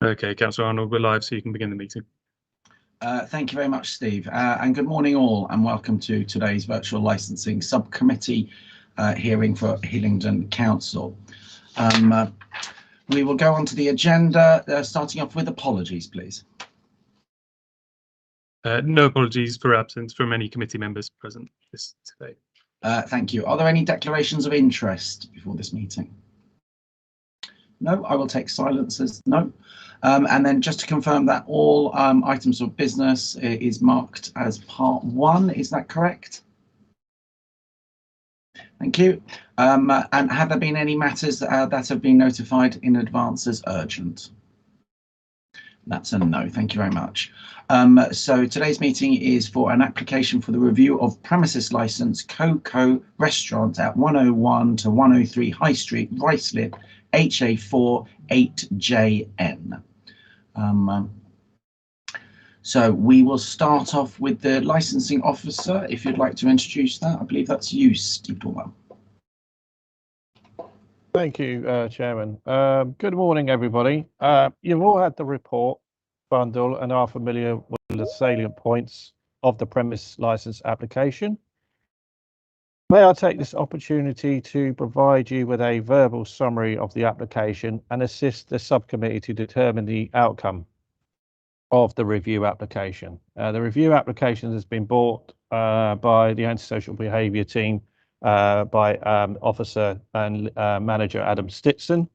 Okay, Councillor Arnold, we're live, so you can begin the meeting. Thank you very much, Steve, and good morning all, and welcome to today's virtual licensing subcommittee hearing for Hillingdon Council. We will go on to the agenda, starting off with apologies, please. No apologies for absence from any committee members present today. Thank you. Are there any declarations of interest before this meeting? No, I will take silence as no. And then just to confirm that all items of business is marked as part 1, is that correct? Thank you. And have there been any matters that have been notified in advance as urgent? That's a no, thank you very much. So today's meeting is for an application for the review of premises licence Coco Restaurant at 101 to 103 High Street, Ruislip, HA4 8JN. So we will start off with the licensing officer. If you'd like to introduce that, I believe that's you, Steve Dorwell. Thank you, Chairman. Good morning, everybody. You've all had the report bundle and are familiar with the salient points of the premise license application. May I take this opportunity to provide you with a verbal summary of the application and assist the subcommittee to determine the outcome of the review application. The review application has been brought by the antisocial behaviour team by Officer and Manager Adam Stitson.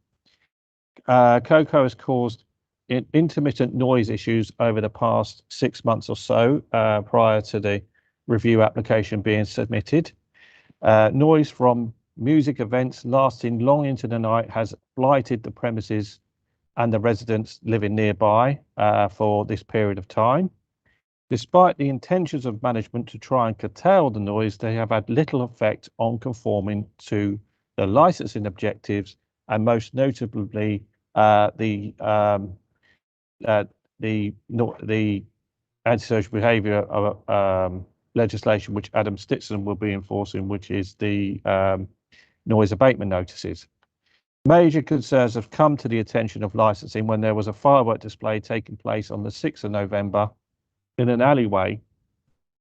Coco has caused intermittent noise issues over the past 6 months or so prior to the review application being submitted. Noise from music events lasting long into the night has blighted the premises and the residents living nearby for this period of time. Despite the intentions of management to try and curtail the noise, they have had little effect on conforming to the licensing objectives, and most notably the antisocial behaviour legislation which Adam Stitson will be enforcing, which is the noise abatement notices. Major concerns have come to the attention of licensing when there was a firework display taking place on the 6th of November in an alleyway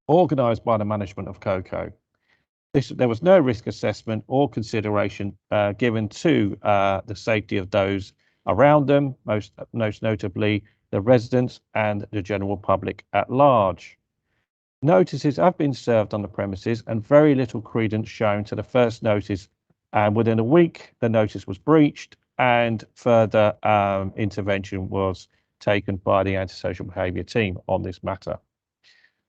organised by the management of Coco. There was no risk assessment or consideration given to the safety of those around them, most notably the residents and the general public at large. Notices have been served on the premises and very little credence shown to the first notice, and within a week the notice was breached and further intervention was taken by the antisocial behaviour team on this matter.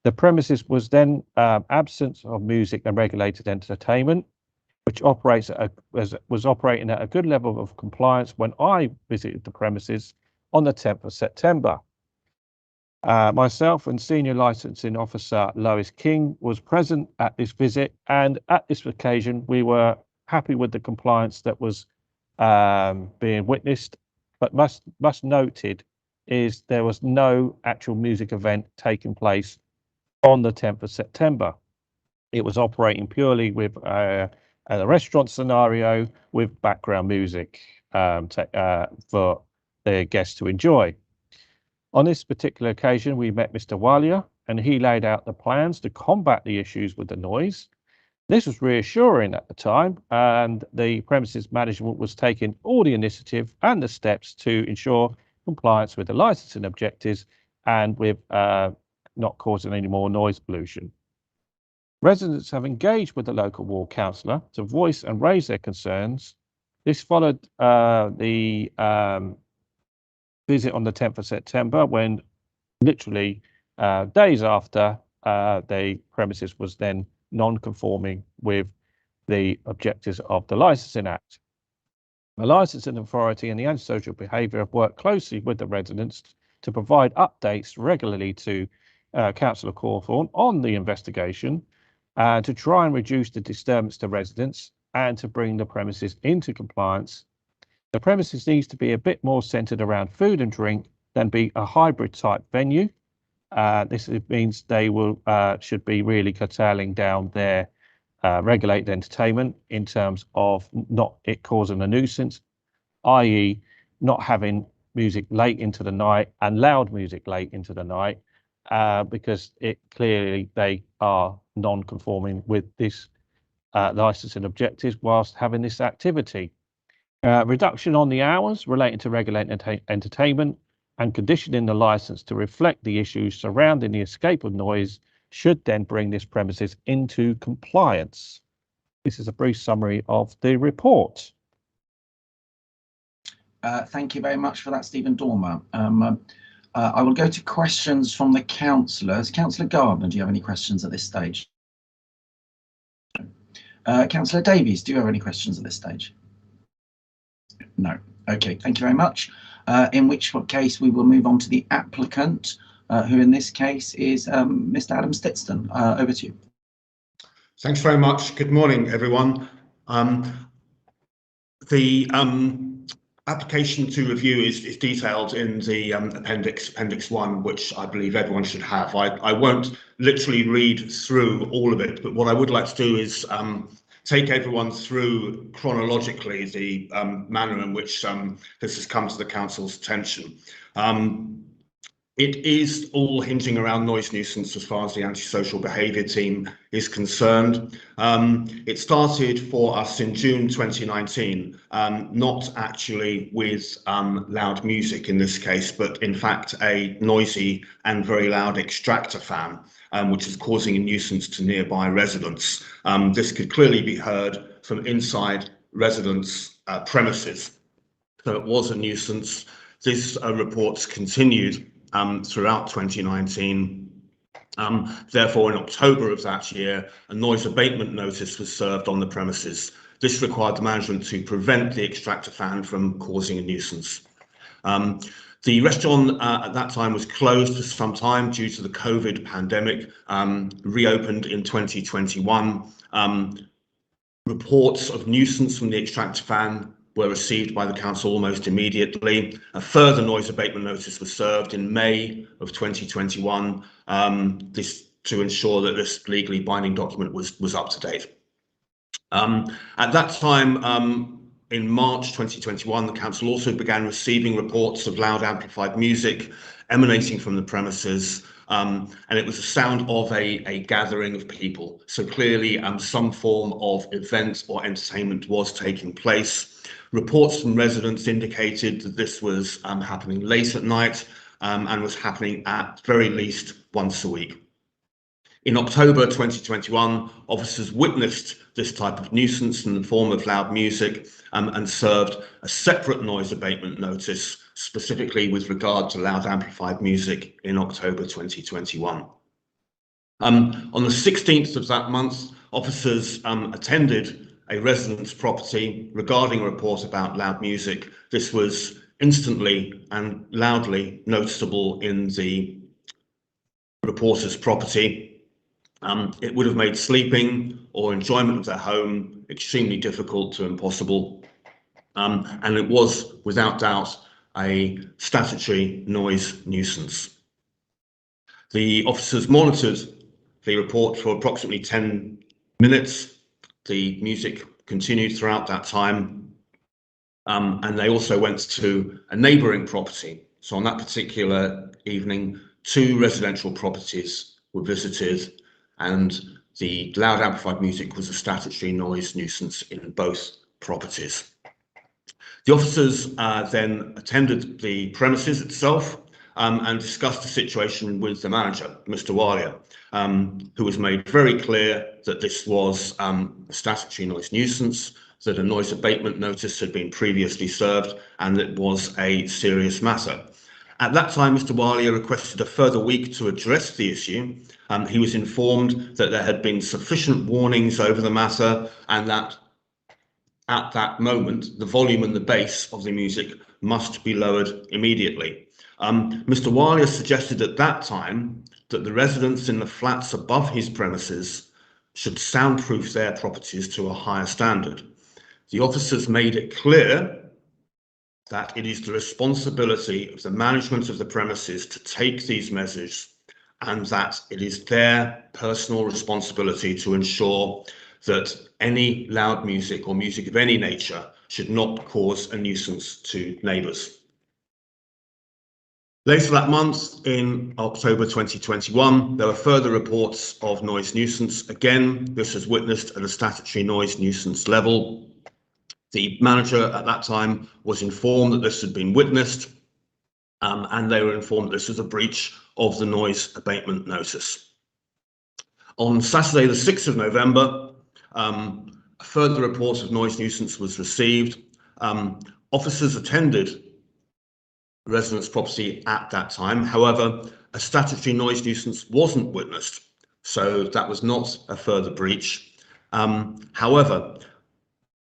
The premises was then absence of music and regulated entertainment, which was operating at a good level of compliance when I visited the premises on the 10th of September. Myself and Senior Licensing Officer Lois King was present at this visit, and at this occasion we were happy with the compliance that was being witnessed, but must noted is there was no actual music event taking place on the 10th of September. It was operating purely with a restaurant scenario with background music for the guests to enjoy. On this particular occasion, we met Mr. Walia, and he laid out the plans to combat the issues with the noise. This was reassuring at the time, and the premises management was taking all the initiative and the steps to ensure compliance with the licensing objectives and with not causing any more noise pollution. Residents have engaged with the local ward councillor to voice and raise their concerns. This followed the visit on the 10th of September, when literally days after the premises was then non-conforming with the objectives of the Licensing Act. The Licensing Authority and the Antisocial Behaviour have worked closely with the residents to provide updates regularly to Councillor Cawthorne on the investigation to try and reduce the disturbance to residents and to bring the premises into compliance. The premises needs to be a bit more centred around food and drink than be a hybrid type venue. This means they will should be really curtailing down their regulated entertainment in terms of not it causing a nuisance, i.e. not having music late into the night and loud music late into the night, because it clearly they are non-conforming with this licensing objectives whilst having this activity. Reduction on the hours relating to regulated entertainment and conditioning the license to reflect the issues surrounding the escape of noise should then bring this premises into compliance. This is a brief summary of the report. Thank you very much for that, Stephen Dormer. I will go to questions from the councillors. Councillor Gardner, do you have any questions at this stage? Councillor Davies, do you have any questions at this stage? No. Okay, thank you very much. In which case we will move on to the applicant, who in this case is Mr. Adam Stitston. Over to you. Thanks very much. Good morning, everyone. The application to review is detailed in the appendix 1, which I believe everyone should have. I won't literally read through all of it, but what I would like to do is take everyone through chronologically the manner in which this has come to the council's attention. It is all hinging around noise nuisance as far as the antisocial behaviour team is concerned. It started for us in June 2019, not actually with loud music in this case, but in fact a noisy and very loud extractor fan, which is causing a nuisance to nearby residents. This could clearly be heard from inside residents' premises. So it was a nuisance. This report's continued throughout 2019. Therefore, in October of that year, a noise abatement notice was served on the premises. This required the management to prevent the extractor fan from causing a nuisance. The restaurant at that time was closed for some time due to the COVID pandemic, reopened in 2021. Reports of nuisance from the extractor fan were received by the council almost immediately. A further noise abatement notice was served in May of 2021, this to ensure that this legally binding document was up to date. At that time, in March 2021, the council also began receiving reports of loud amplified music emanating from the premises, and it was the sound of a gathering of people. So clearly some form of event or entertainment was taking place. Reports from residents indicated that this was happening late at night and was happening at very least once a week. In October 2021, officers witnessed this type of nuisance in the form of loud music and served a separate noise abatement notice, specifically with regard to loud amplified music in October 2021. On the 16th of that month, officers attended a resident's property regarding a report about loud music. This was instantly and loudly noticeable in the reporter's property. It would have made sleeping or enjoyment of their home extremely difficult to impossible. And it was, without doubt, a statutory noise nuisance. The officers monitored the report for approximately 10 minutes. The music continued throughout that time, and they also went to a neighbouring property. So on that particular evening, 2 residential properties were visited, and the loud amplified music was a statutory noise nuisance in both properties. The officers then attended the premises itself and discussed the situation with the manager, Mr. Walia, who was made very clear that this was a statutory noise nuisance, that a noise abatement notice had been previously served, and that it was a serious matter. At that time, Mr. Walia requested a further week to address the issue. He was informed that there had been sufficient warnings over the matter and that at that moment, the volume and the bass of the music must be lowered immediately. Mr. Walia suggested at that time that the residents in the flats above his premises should soundproof their properties to a higher standard. The officers made it clear that it is the responsibility of the management of the premises to take these measures, and that it is their personal responsibility to ensure that any loud music or music of any nature should not cause a nuisance to neighbours. Later that month, in October 2021, there were further reports of noise nuisance. Again, this was witnessed at a statutory noise nuisance level. The manager at that time was informed that this had been witnessed, and they were informed that this was a breach of the noise abatement notice. On Saturday, the 6th of November, a further report of noise nuisance was received. Officers attended the resident's property at that time. However, a statutory noise nuisance wasn't witnessed, so that was not a further breach. However,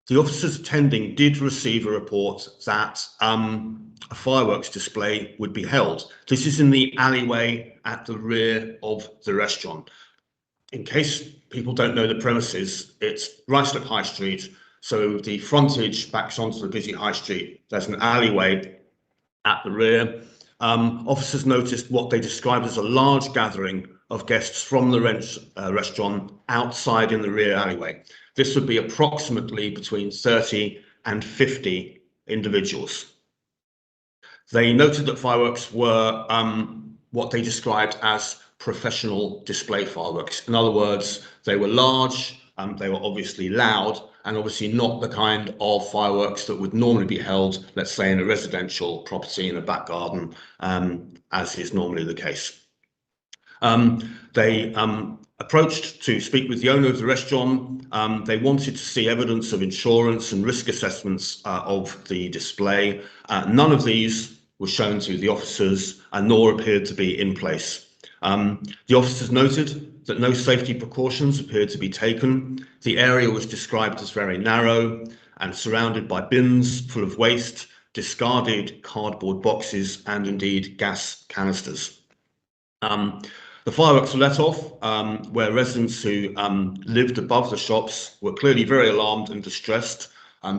the officers attending did receive a report that a fireworks display would be held. This is in the alleyway at the rear of the restaurant. In case people don't know the premises, it's Ruislip High Street, so the frontage backs onto the busy High Street. There's an alleyway at the rear. Officers noticed what they described as a large gathering of guests from the restaurant outside in the rear alleyway. This would be approximately between 30 and 50 individuals. They noted that fireworks were what they described as professional display fireworks. In other words, they were large, they were obviously loud, and obviously not the kind of fireworks that would normally be held, let's say, in a residential property in a back garden, as is normally the case. They approached to speak with the owner of the restaurant. They wanted to see evidence of insurance and risk assessments of the display. None of these were shown to the officers, and nor appeared to be in place. The officers noted that no safety precautions appeared to be taken. The area was described as very narrow and surrounded by bins full of waste, discarded cardboard boxes, and indeed gas canisters. The fireworks were let off, where residents who lived above the shops were clearly very alarmed and distressed,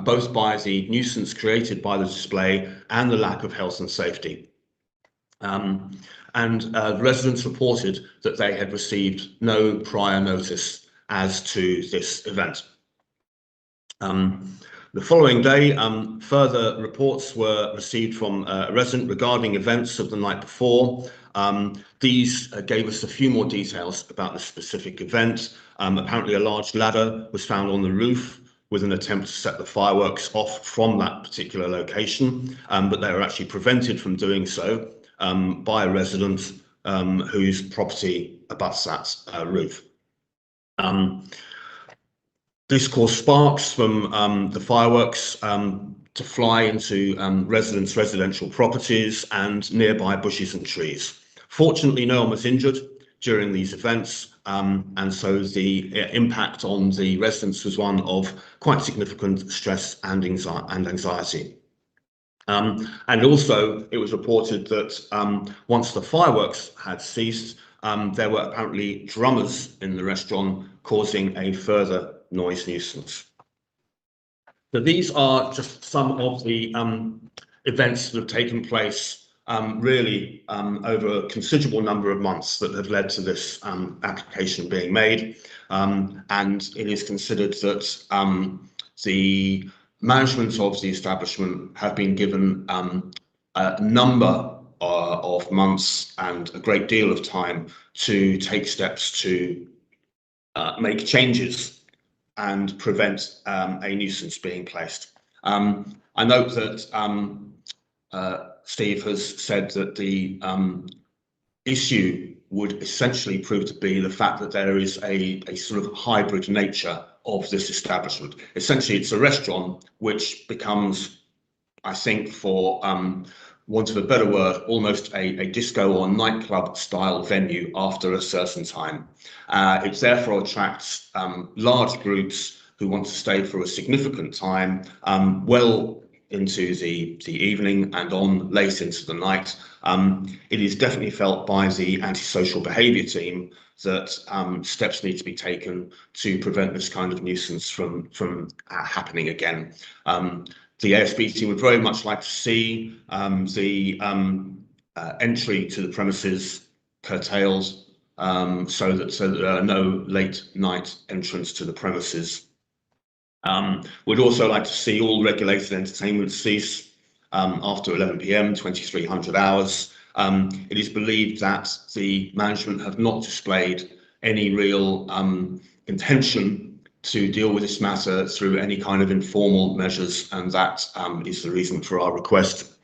both by the nuisance created by the display and the lack of health and safety. Residents reported that they had received no prior notice as to this event. The following day, further reports were received from a resident regarding events of the night before. These gave us a few more details about the specific event. Apparently, a large ladder was found on the roof with an attempt to set the fireworks off from that particular location, but they were actually prevented from doing so by a resident whose property abuts that roof. This caused sparks from the fireworks to fly into residents' residential properties and nearby bushes and trees. Fortunately, no one was injured during these events, and so the impact on the residents was one of quite significant stress and anxiety. And also, it was reported that once the fireworks had ceased, there were apparently drummers in the restaurant causing a further noise nuisance. So these are just some of the events that have taken place really over a considerable number of months that have led to this application being made. And it is considered that the management of the establishment have been given a number of months and a great deal of time to take steps to make changes and prevent a nuisance being placed. I note that Steve has said that the issue would essentially prove to be the fact that there is a sort of hybrid nature of this establishment. Essentially, it's a restaurant which becomes, I think, for want of a better word, almost a disco or nightclub style venue after a certain time. It therefore attracts large groups who want to stay for a significant time, well into the evening and on late into the night. It is definitely felt by the antisocial behaviour team that steps need to be taken to prevent this kind of nuisance from happening again. The ASB team would very much like to see the entry to the premises curtailed, so that there are no late night entrance to the premises. We'd also like to see all regulated entertainment cease after 11 p.m, 2300 hours. It is believed that the management have not displayed any real intention to deal with this matter through any kind of informal measures, and that is the reason for our request.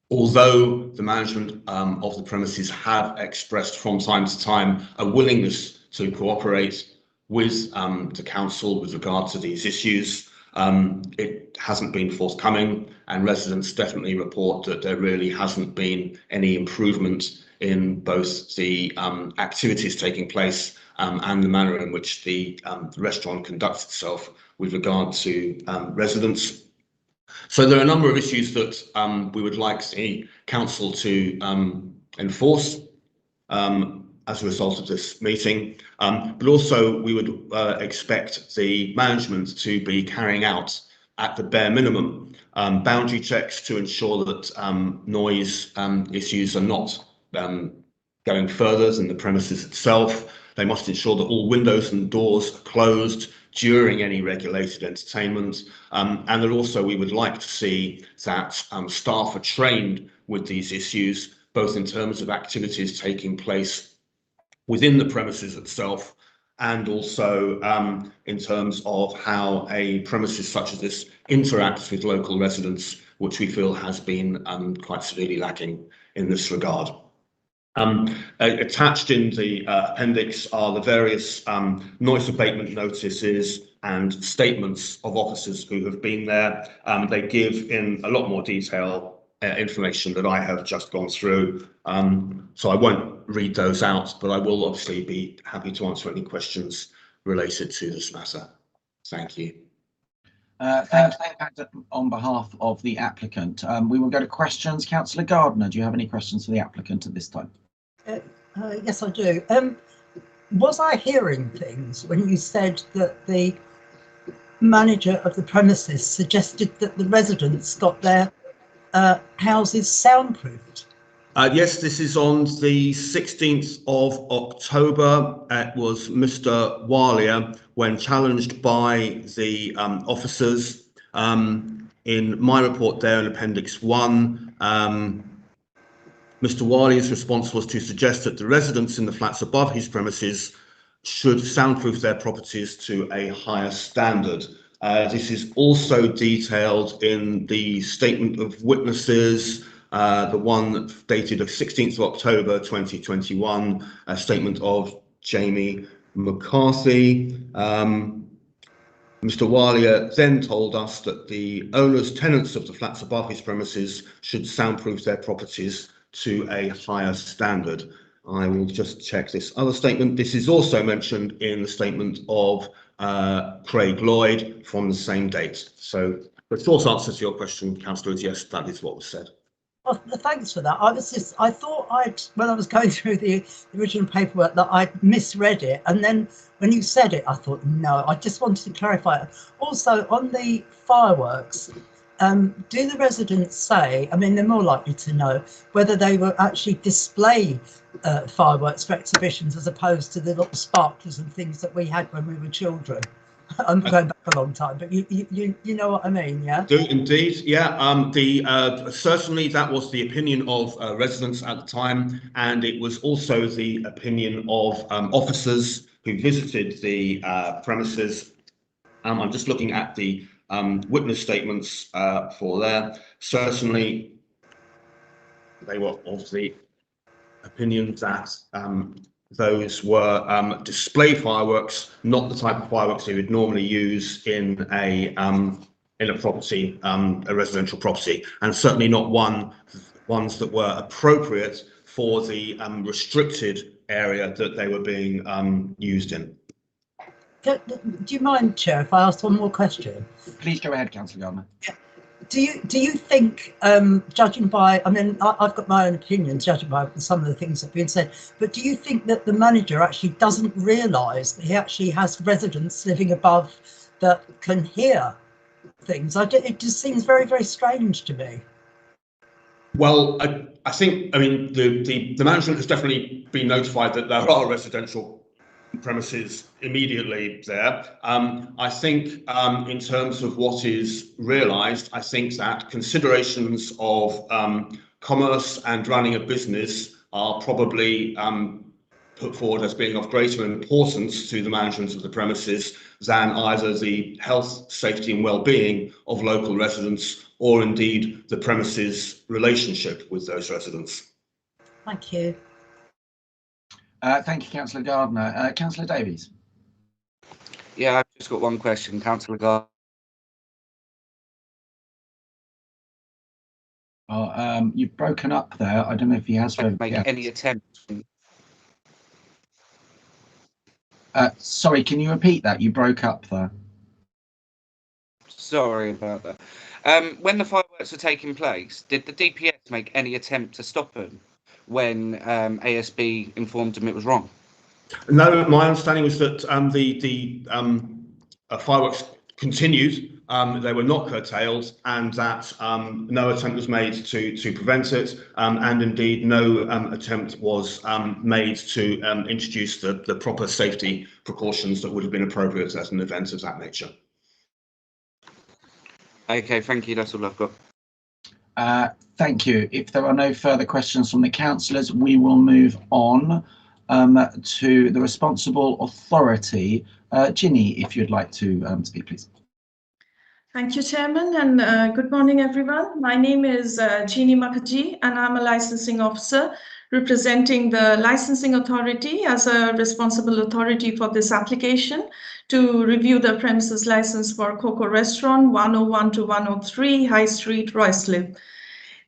Although the management of the premises have expressed from time to time a willingness to cooperate with the council with regard to these issues, it hasn't been forthcoming, and residents definitely report that there really hasn't been any improvement in both the activities taking place and the manner in which the restaurant conducts itself with regard to residents. So there are a number of issues that we would like the council to enforce as a result of this meeting, but also we would expect the management to be carrying out, at the bare minimum, boundary checks to ensure that noise issues are not going further than the premises itself. They must ensure that all windows and doors are closed during any regulated entertainment, and that also we would like to see that staff are trained with these issues, both in terms of activities taking place within the premises itself, and also in terms of how a premises such as this interacts with local residents, which we feel has been quite severely lacking in this regard. Attached in the appendix are the various noise abatement notices and statements of officers who have been there. They give in a lot more detail information that I have just gone through, so I won't read those out, but I will obviously be happy to answer any questions related to this matter. Thank you. Thank you on behalf of the applicant. We will go to questions. Councillor Gardner, do you have any questions for the applicant at this time? Yes, I do. Was I hearing things when you said that the manager of the premises suggested that the residents got their houses soundproofed? Yes, this is on the 16th of October. It was Mr. Walia, when challenged by the officers. In my report there in Appendix 1, Mr. Walia's response was to suggest that the residents in the flats above his premises should soundproof their properties to a higher standard. This is also detailed in the statement of witnesses, the one dated of 16th of October 2021, a statement of Jamie McCarthy. Mr. Walia then told us that the owners, tenants of the flats above his premises should soundproof their properties to a higher standard. I will just check this other statement. This is also mentioned in the statement of Craig Lloyd from the same date. So the short answer to your question, Councillor, is yes, that is what was said. Well, thanks for that. I thought when I was going through the original paperwork, that I'd misread it, and then when you said it, I thought, no, I just wanted to clarify it. Also, on the fireworks, do the residents say, I mean, they're more likely to know whether they were actually display fireworks for exhibitions as opposed to the little sparklers and things that we had when we were children? I'm going back a long time, but you know what I mean, yeah? Do indeed, yeah. Certainly that was the opinion of residents at the time, and it was also the opinion of officers who visited the premises. I'm just looking at the witness statements for there. Certainly they were of the opinion that those were display fireworks, not the type of fireworks they would normally use in a property, a residential property, and certainly not ones that were appropriate for the restricted area that they were being used in. Do you mind, Chair, if I ask one more question? Please go ahead, Councillor Gardner. Do you think, judging by, I mean, I've got my own opinions, judging by some of the things that have been said, but do you think that the manager actually doesn't realise that he actually has residents living above that can hear things? It just seems very, very strange to me. Well, I think, I mean, the management has definitely been notified that there are residential premises immediately there. I think in terms of what is realised, I think that considerations of commerce and running a business are probably put forward as being of greater importance to the management of the premises than either the health, safety and well-being of local residents or indeed the premises relationship with those residents. Thank you. Thank you, Councillor Gardner. Councillor Davies. Yeah, I've just got one question, Councillor Gardner. You've broken up there. I don't know if he has heard. Make any attempt. Sorry, can you repeat that? You broke up there. Sorry about that. When the fireworks were taking place, did the DPS make any attempt to stop them when ASB informed them it was wrong? No, my understanding was that the fireworks continued. They were not curtailed, and that no attempt was made to prevent it, and indeed no attempt was made to introduce the proper safety precautions that would have been appropriate at an event of that nature. Okay, thank you. That's all I've got. Thank you. If there are no further questions from the councillors, we will move on to the responsible authority. Ginny, if you'd like to speak, please. Thank you, Chairman, and good morning, everyone. My name is Jeannie Mukherjee, and I'm a licensing officer representing the licensing authority as a responsible authority for this application to review the premises license for Coco Restaurant 101 to 103 High Street, Ruislip.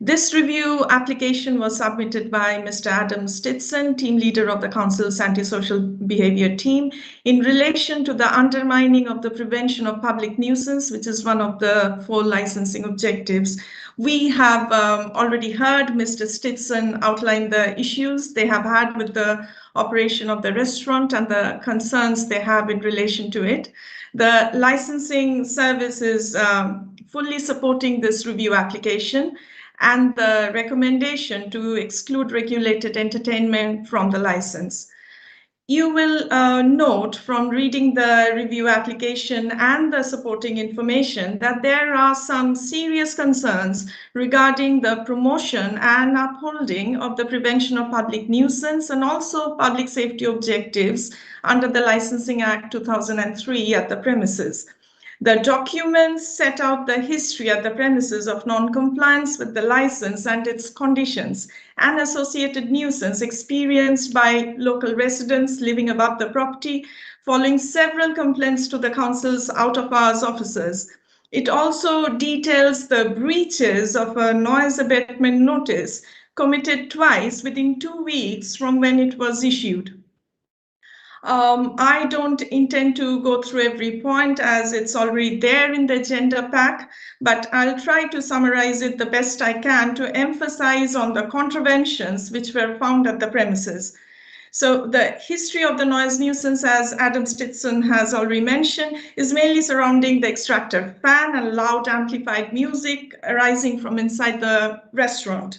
This review application was submitted by Mr. Adam Stitson, team leader of the Council's antisocial behaviour team, in relation to the undermining of the prevention of public nuisance, which is one of the 4 licensing objectives. We have already heard Mr. Stitson outline the issues they have had with the operation of the restaurant and the concerns they have in relation to it. The licensing service is fully supporting this review application and the recommendation to exclude regulated entertainment from the license. You will note from reading the review application and the supporting information that there are some serious concerns regarding the promotion and upholding of the prevention of public nuisance and also public safety objectives under the Licensing Act 2003 at the premises. The documents set out the history at the premises of non-compliance with the license and its conditions and associated nuisance experienced by local residents living above the property following several complaints to the council's out-of-hours officers. It also details the breaches of a noise abatement notice committed twice within 2 weeks from when it was issued. I don't intend to go through every point as it's already there in the agenda pack, but I'll try to summarize it the best I can to emphasize on the contraventions which were found at the premises. So the history of the noise nuisance, as Adam Stitson has already mentioned, is mainly surrounding the extractor fan and loud amplified music arising from inside the restaurant.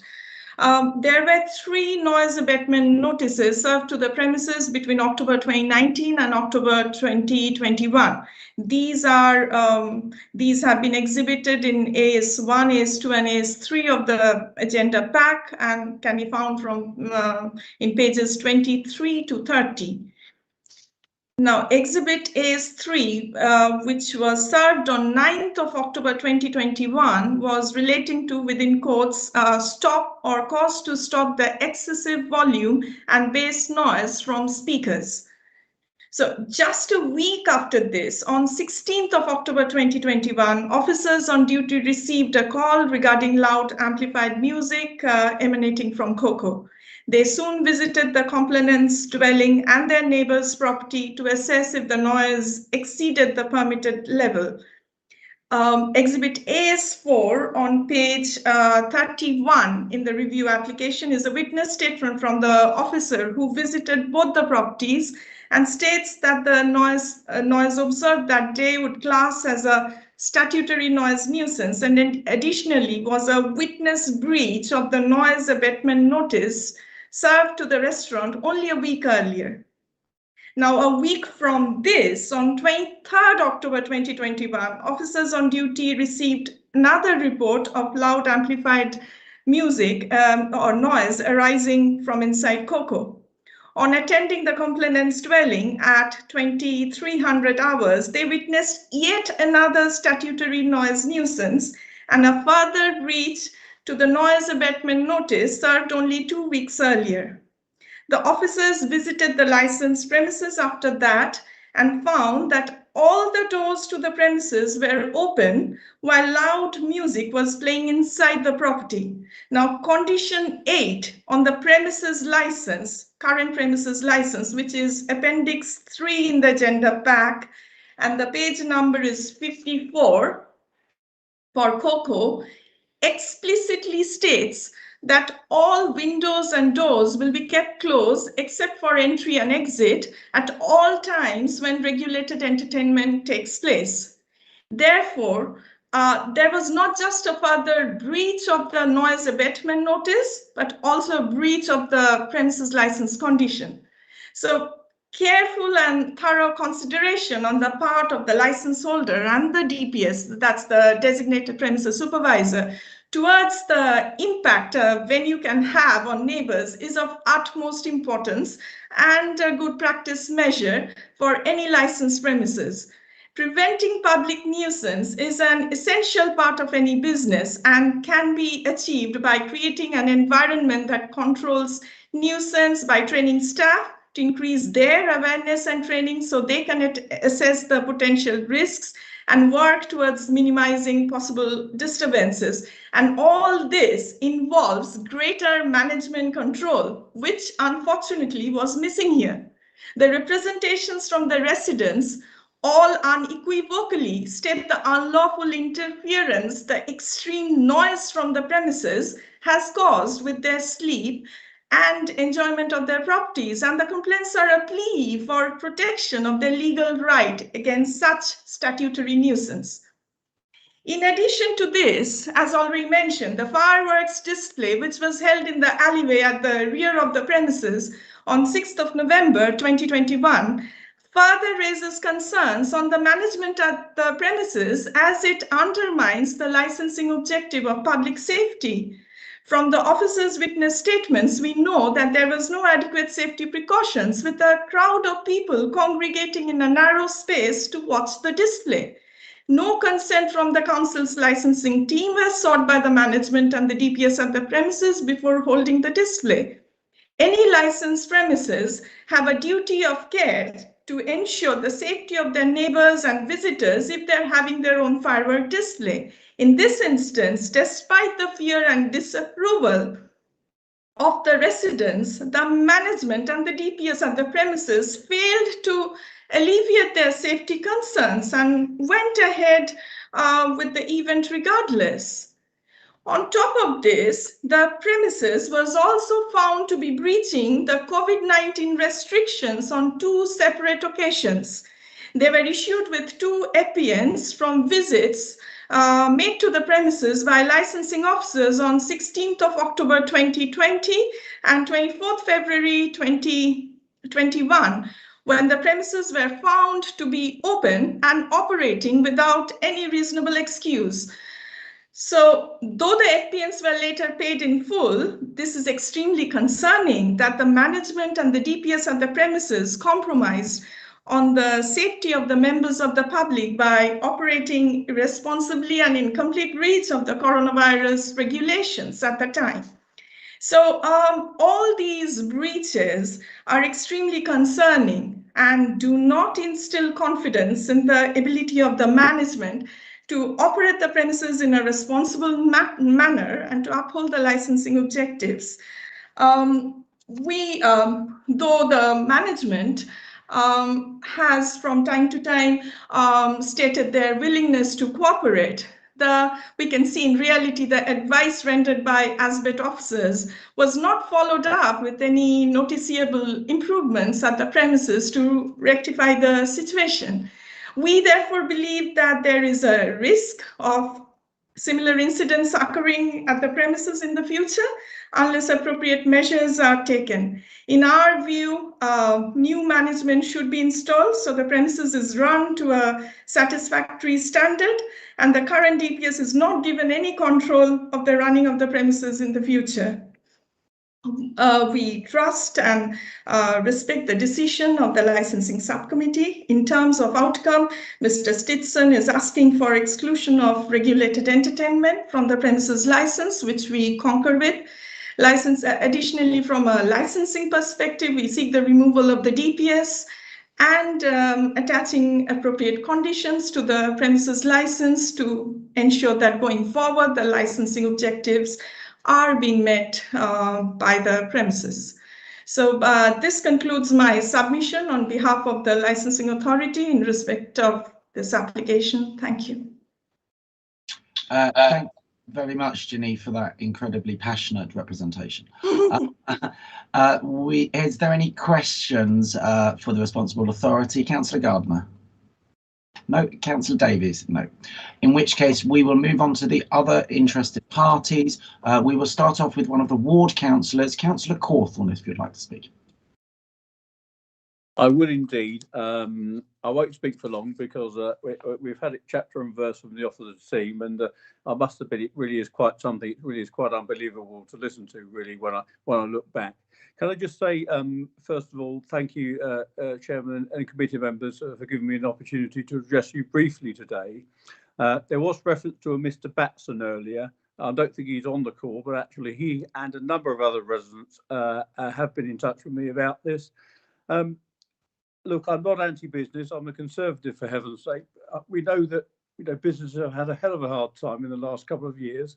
There were 3 noise abatement notices served to the premises between October 2019 and October 2021. These have been exhibited in AS1, AS2, and AS3 of the agenda pack and can be found from in pages 23 to 30. Now, Exhibit AS3, which was served on 9th of October 2021, was relating to, within quotes, stop or cause to stop the excessive volume and bass noise from speakers. So just a week after this, on 16th of October 2021, officers on duty received a call regarding loud amplified music emanating from Coco. They soon visited the complainant's dwelling and their neighbor's property to assess if the noise exceeded the permitted level. Exhibit AS4 on page 31 in the review application is a witness statement from the officer who visited both the properties and states that the noise observed that day would class as a statutory noise nuisance, and then additionally was a witness breach of the noise abatement notice served to the restaurant only a week earlier. Now, a week from this, on 23rd October 2021, officers on duty received another report of loud amplified music or noise arising from inside Coco. On attending the complainant's dwelling at 2300 hours, they witnessed yet another statutory noise nuisance and a further breach to the noise abatement notice served only 2 weeks earlier. The officers visited the licensed premises after that and found that all the doors to the premises were open while loud music was playing inside the property. Now, condition 8 on the premises license, current premises license, which is Appendix 3 in the agenda pack, and the page number is 54 for Coco, explicitly states that all windows and doors will be kept closed except for entry and exit at all times when regulated entertainment takes place. Therefore, there was not just a further breach of the noise abatement notice, but also a breach of the premises license condition. So careful and thorough consideration on the part of the license holder and the DPS, that's the designated premises supervisor, towards the impact a venue can have on neighbors is of utmost importance and a good practice measure for any licensed premises. Preventing public nuisance is an essential part of any business and can be achieved by creating an environment that controls nuisance by training staff to increase their awareness and training so they can assess the potential risks and work towards minimizing possible disturbances. And all this involves greater management control, which unfortunately was missing here. The representations from the residents all unequivocally state the unlawful interference the extreme noise from the premises has caused with their sleep and enjoyment of their properties, and the complaints are a plea for protection of their legal right against such statutory nuisance. In addition to this, as already mentioned, the fireworks display, which was held in the alleyway at the rear of the premises on 6th of November 2021, further raises concerns on the management at the premises as it undermines the licensing objective of public safety. From the officers' witness statements, we know that there was no adequate safety precautions with a crowd of people congregating in a narrow space to watch the display. No consent from the council's licensing team was sought by the management and the DPS at the premises before holding the display. Any licensed premises have a duty of care to ensure the safety of their neighbors and visitors if they're having their own firework display. In this instance, despite the fear and disapproval of the residents, the management and the DPS at the premises failed to alleviate their safety concerns and went ahead with the event regardless. On top of this, the premises was also found to be breaching the COVID-19 restrictions on 2 separate occasions. They were issued with 2 appeals from visits made to the premises by licensing officers on 16th of October 2020 and 24th February 2021, when the premises were found to be open and operating without any reasonable excuse. So, though the appeals were later paid in full, this is extremely concerning that the management and the DPS at the premises compromised on the safety of the members of the public by operating irresponsibly and in complete breach of the coronavirus regulations at the time. So all these breaches are extremely concerning and do not instill confidence in the ability of the management to operate the premises in a responsible manner and to uphold the licensing objectives. Though the management has from time to time stated their willingness to cooperate, we can see in reality the advice rendered by ASBET officers was not followed up with any noticeable improvements at the premises to rectify the situation. We therefore believe that there is a risk of similar incidents occurring at the premises in the future, unless appropriate measures are taken. In our view, new management should be installed so the premises is run to a satisfactory standard, and the current DPS is not given any control of the running of the premises in the future. We trust and respect the decision of the licensing subcommittee. In terms of outcome, Mr. Stetson is asking for exclusion of regulated entertainment from the premises license, which we concur with. Additionally, from a licensing perspective, we seek the removal of the DPS and attaching appropriate conditions to the premises license to ensure that going forward, the licensing objectives are being met by the premises. So this concludes my submission on behalf of the licensing authority in respect of this application. Thank you. Thank you very much, Ginny, for that incredibly passionate representation. Is there any questions for the responsible authority? Councillor Gardner? No. Councillor Davies? No. In which case we will move on to the other interested parties. We will start off with one of the ward councillors, Councillor Cawthorne, if you'd like to speak. I will indeed. I won't speak for long because we've had it chapter and verse from the officers team, and I must admit it really is quite something. It really is quite unbelievable to listen to, really, when I look back. Can I just say, first of all, thank you, Chairman and committee members, for giving me an opportunity to address you briefly today. There was reference to a Mr. Batson earlier. I don't think he's on the call, but actually he and a number of other residents have been in touch with me about this. Look, I'm not anti-business. I'm a conservative, for heaven's sake. We know that businesses have had a hell of a hard time in the last couple of years.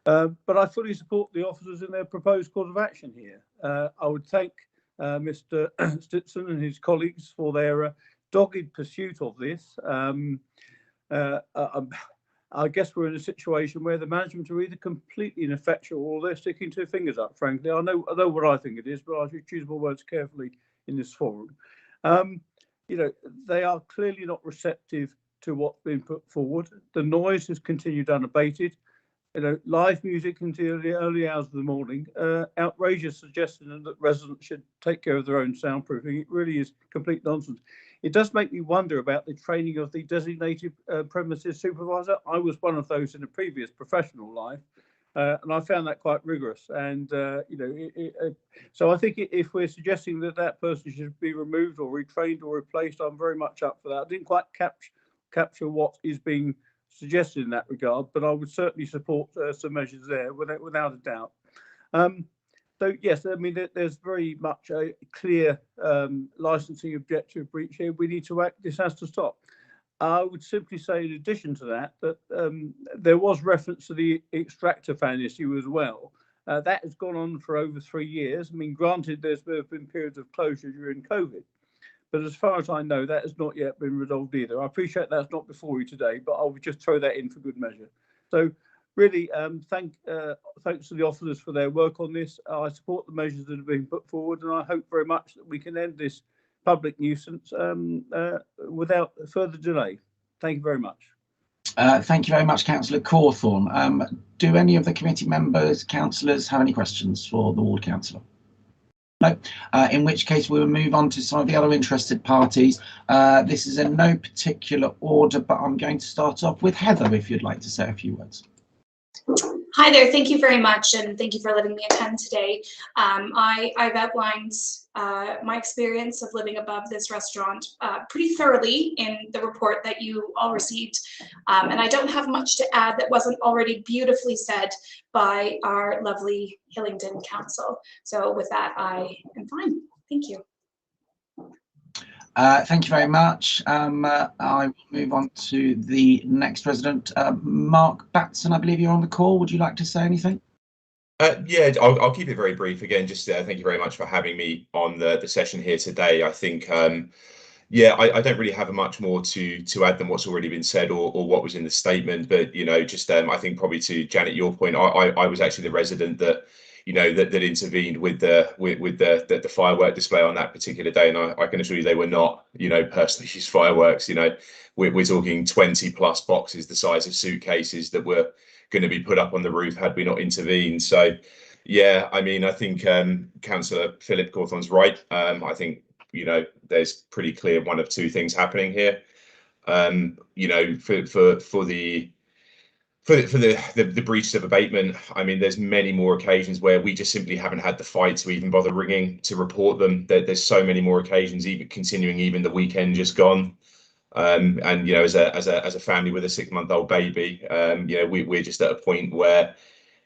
But I fully support the officers in their proposed course of action here. I would thank Mr. Stetson and his colleagues for their dogged pursuit of this. I guess we're in a situation where the management are either completely ineffectual or they're sticking two fingers up, frankly. I know what I think it is, but I should choose my words carefully in this forum. They are clearly not receptive to what's been put forward. The noise has continued unabated. Live music until the early hours of the morning, outrageous suggestion that residents should take care of their own soundproofing. It really is complete nonsense. It does make me wonder about the training of the designated premises supervisor. I was one of those in a previous professional life, and I found that quite rigorous. And, so I think if we're suggesting that person should be removed or retrained or replaced, I'm very much up for that. I didn't quite capture what is being suggested in that regard, but I would certainly support some measures there without a doubt. So yes, I mean there's very much a clear licensing objective breach here. We need to act. This has to stop. I would simply say, in addition to that, that there was reference to the extractor fan issue as well. That has gone on for over 3 years. I mean, granted, there's been periods of closure during COVID. But as far as I know, that has not yet been resolved either. I appreciate that's not before you today, but I would just throw that in for good measure. So really, thanks to the officers for their work on this. I support the measures that have been put forward, and I hope very much that we can end this public nuisance without further delay. Thank you very much. Thank you very much, Councillor Cawthorne. Do any of the committee members, councillors, have any questions for the ward councillor? No, in which case we will move on to some of the other interested parties. This is in no particular order, but I'm going to start off with Heather, if you'd like to say a few words. Hi there, thank you very much, and thank you for letting me attend today. I've outlined my experience of living above this restaurant pretty thoroughly in the report that you all received, and I don't have much to add that wasn't already beautifully said by our lovely Hillingdon Council. So with that, I am fine. Thank you. Thank you very much. I will move on to the next resident, Mark Batson. I believe you're on the call. Would you like to say anything? Yeah, I'll keep it very brief. Again, just thank you very much for having me on the session here today. I think, yeah, I don't really have much more to add than what's already been said or what was in the statement. But, just I think probably to Janet, your point, I was actually the resident that, that intervened with the firework display on that particular day, and I can assure you they were not, personally used fireworks. We're talking 20 plus boxes the size of suitcases that were going to be put up on the roof had we not intervened. So, Yeah, I mean, I think Councillor Philip Cawthorne's right. I think, you know, there's pretty clear one of two things happening here. You know, for the breaches of abatement, I mean, there's many more occasions where we just simply haven't had the fight to even bother ringing to report them. There's so many more occasions, even continuing even the weekend just gone. And you know, as a family with a 6-month-old baby, you know, we're just at a point where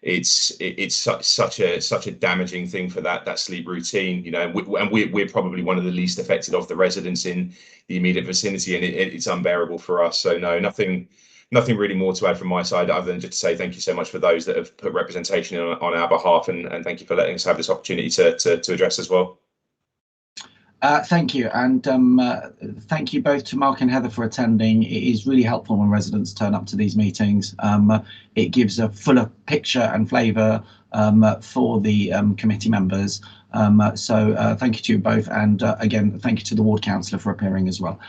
it's such a damaging thing for that sleep routine, you know, and we're probably one of the least affected of the residents in the immediate vicinity, and it's unbearable for us. So no, nothing really more to add from my side, other than just to say thank you so much for those that have put representation on our behalf, and thank you for letting us have this opportunity to address as well. Thank you, and thank you both to Mark and Heather for attending. It is really helpful when residents turn up to these meetings. It gives a fuller picture and flavour for the committee members. So thank you to you both, and again, thank you to the ward councillor for appearing as well.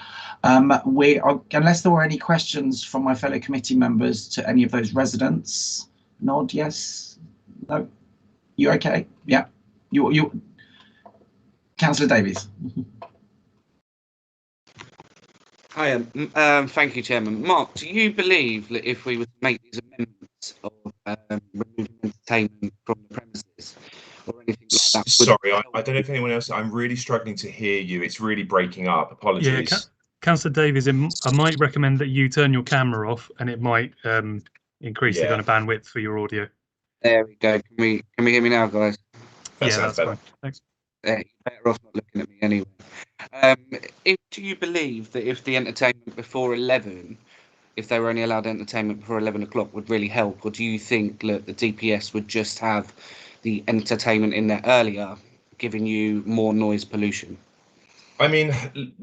Unless there were any questions from my fellow committee members to any of those residents, nod, yes, no, you okay? Yeah, you. Councillor Davies. Hi, thank you, Chairman. Mark, do you believe that if we were to make these amendments of removing entertainment from the premises or anything like that? Sorry, I don't know if anyone else, I'm really struggling to hear you. It's really breaking up. Apologies. Yeah, Councillor Davies, I might recommend that you turn your camera off, and it might increase the kind of bandwidth for your audio. There we go. Can we hear me now, guys? Yeah, that's fine. Thanks. You're better off not looking at me anyway. Do you believe that if the entertainment before 11, if they were only allowed entertainment before 11 o'clock, would really help, or do you think that the DPS would just have the entertainment in there earlier, giving you more noise pollution? I mean,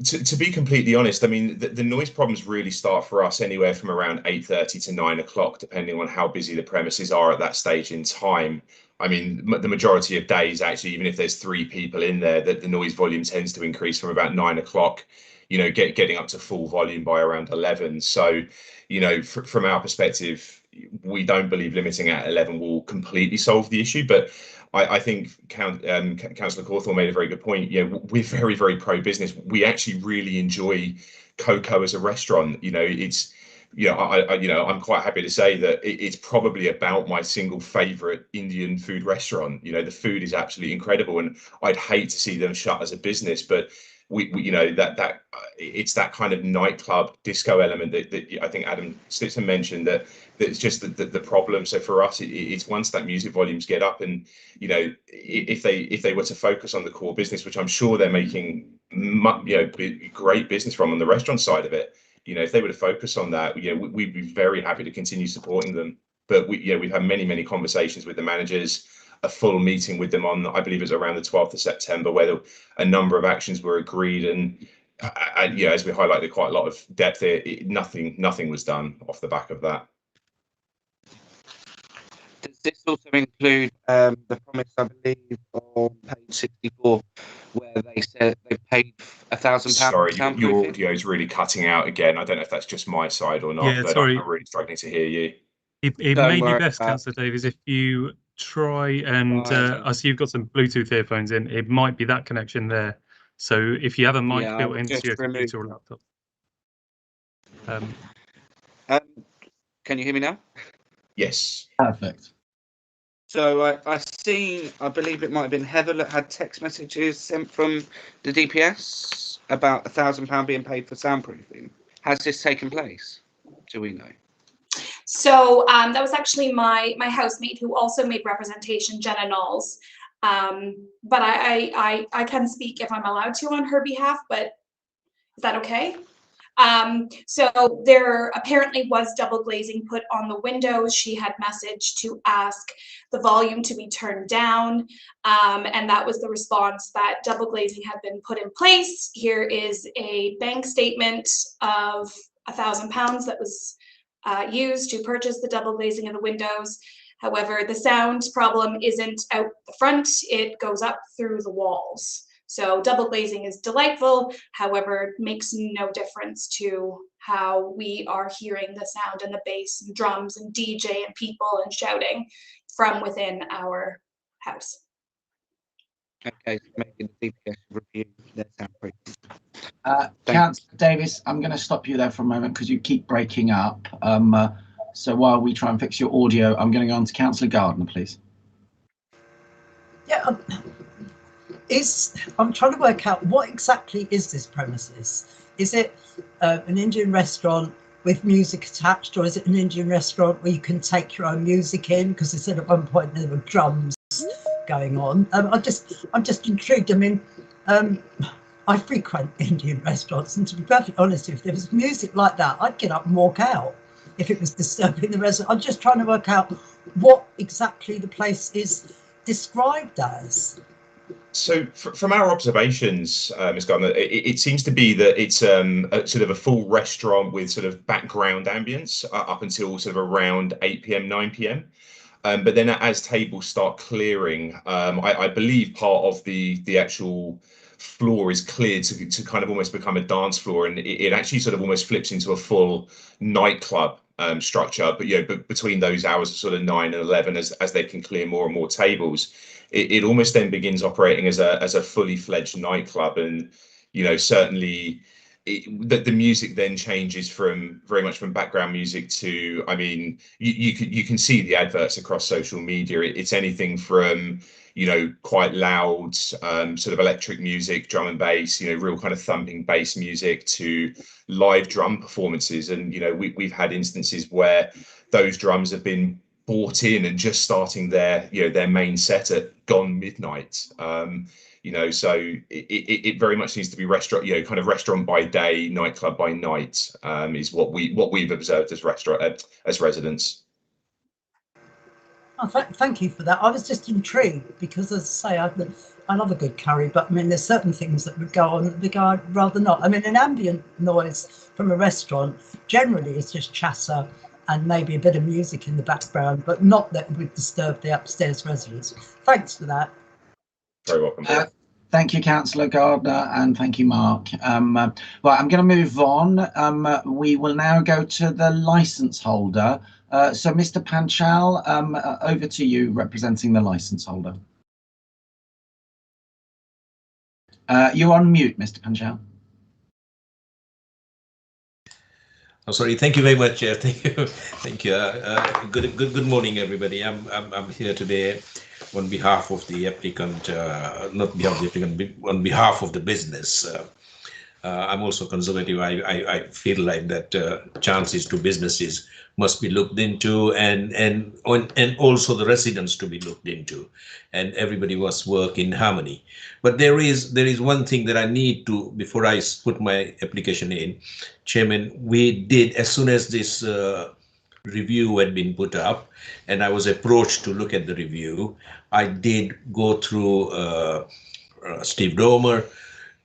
to be completely honest, I mean, the noise problems really start for us anywhere from around 8:30 to 9 o'clock, depending on how busy the premises are at that stage in time. I mean, the majority of days, actually, even if there's 3 people in there, that the noise volume tends to increase from about 9 o'clock, you know, getting up to full volume by around 11. So, you know, from our perspective, we don't believe limiting at 11 will completely solve the issue, but I think Councillor Cawthorne made a very good point. You know, we're very, very pro-business. We actually really enjoy Coco as a restaurant. You know, it's, you know, I'm quite happy to say that it's probably about my single favourite Indian food restaurant. You know, the food is absolutely incredible, and I'd hate to see them shut as a business, but we you know, that it's that kind of nightclub disco element that I think Adam Stitson mentioned, that's just the problem. So for us, it's once that music volumes get up, and you know, if they were to focus on the core business, which I'm sure they're making, you know, great business from on the restaurant side of it, you know, if they were to focus on that, you know, we'd be very happy to continue supporting them. But we've had many conversations with the managers, a full meeting with them on, I believe it was around the 12th of September, where a number of actions were agreed, and you know, as we highlighted quite a lot of depth here, nothing was done off the back of that. Does this also include the promise, I believe, on page 64, where they said they paid £1,000? Sorry, your audio is really cutting out again. I don't know if that's just my side or not, but sorry. I'm really struggling to hear you. It may be best, Councillor Davies, if you try and I see you've got some Bluetooth earphones in. It might be that connection there. So if you have a mic built into your computer or laptop. Can you hear me now? Yes. Perfect. So I believe it might have been Heather that had text messages sent from the DPS about £1,000 being paid for soundproofing. Has this taken place? Do we know? So that was actually my housemate who also made representation, Jenna Knowles. But I can speak if I'm allowed to on her behalf, but is that okay? So there apparently was double glazing put on the windows. She had messaged to ask the volume to be turned down, and that was the response, that double glazing had been put in place. Here is a bank statement of £1,000 that was used to purchase the double glazing of the windows. However, the sound problem isn't out the front, it goes up through the walls. So double glazing is delightful, however, makes no difference to how we are hearing the sound and the bass and drums and DJ and people and shouting from within our house. Okay, so making the DPS review their sound proof. Councillor Davis, I'm going to stop you there for a moment because you keep breaking up. So while we try and fix your audio, I'm going to go on to Councillor Gardner, please. Yeah, I'm trying to work out what exactly is this premises. Is it an Indian restaurant with music attached, or is it an Indian restaurant where you can take your own music in? Because they said at one point there were drums going on. I'm just intrigued. I mean, I frequent Indian restaurants, and to be perfectly honest, if there was music like that, I'd get up and walk out if it was disturbing the resident. I'm just trying to work out what exactly the place is described as. So from our observations, Ms. Gardner, it seems to be that it's sort of a full restaurant with sort of background ambience up until sort of around 8 p.m, 9 p.m. But then as tables start clearing, I believe part of the actual floor is cleared to kind of almost become a dance floor, and it actually sort of almost flips into a full nightclub structure. But but between those hours of sort of 9 and 11, as they can clear more and more tables, it almost then begins operating as a fully fledged nightclub. And certainly the music then changes from very much from background music to, I mean, you can see the adverts across social media. It's anything from quite loud sort of electric music, drum and bass, real kind of thumping bass music, to live drum performances. And we've had instances where those drums have been bought in and just starting their main set at gone midnight. So it very much needs to be restaurant, kind of restaurant by day, nightclub by night, is what we've observed as residents. Oh, thank you for that. I was just intrigued because, as I say, I love a good curry, but I mean, there's certain things that would go on that I'd rather not. I mean, an ambient noise from a restaurant generally is just chatter and maybe a bit of music in the background, but not that would disturb the upstairs residents. Thanks for that. Very welcome. Thank you, Councillor Gardner, and thank you, Mark. Well, I'm going to move on. We will now go to the licence holder. So, Mr. Panchal, over to you, representing the licence holder. You're on mute, Mr. Panchal. Oh, sorry. Thank you very much, Chair. Thank you. Good morning, everybody. I'm here today on behalf of the applicant, not behalf of the applicant, but on behalf of the business. I'm also conservative. I feel like that chances to businesses must be looked into, and also the residents to be looked into, and everybody must work in harmony. But there is one thing that I need to, before I put my application in, Chairman, we did, as soon as this review had been put up and I was approached to look at the review, I did go through Steve Domer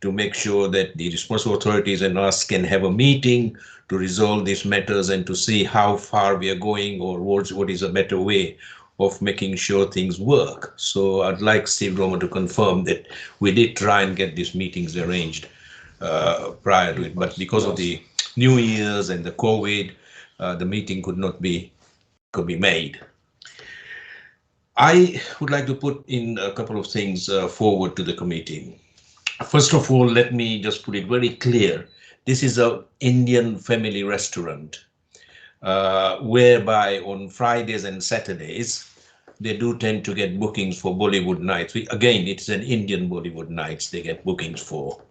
to make sure that the responsible authorities and us can have a meeting to resolve these matters and to see how far we are going, or what is a better way of making sure things work. So I'd like Steve Domer to confirm that we did try and get these meetings arranged prior to it, but because of the New Year's and the COVID, the meeting could be made. I would like to put in a couple of things forward to the committee. First of all, let me just put it very clear. This is an Indian family restaurant, whereby on Fridays and Saturdays, they do tend to get bookings for Bollywood nights. Again, it's an Indian Bollywood nights they get bookings for.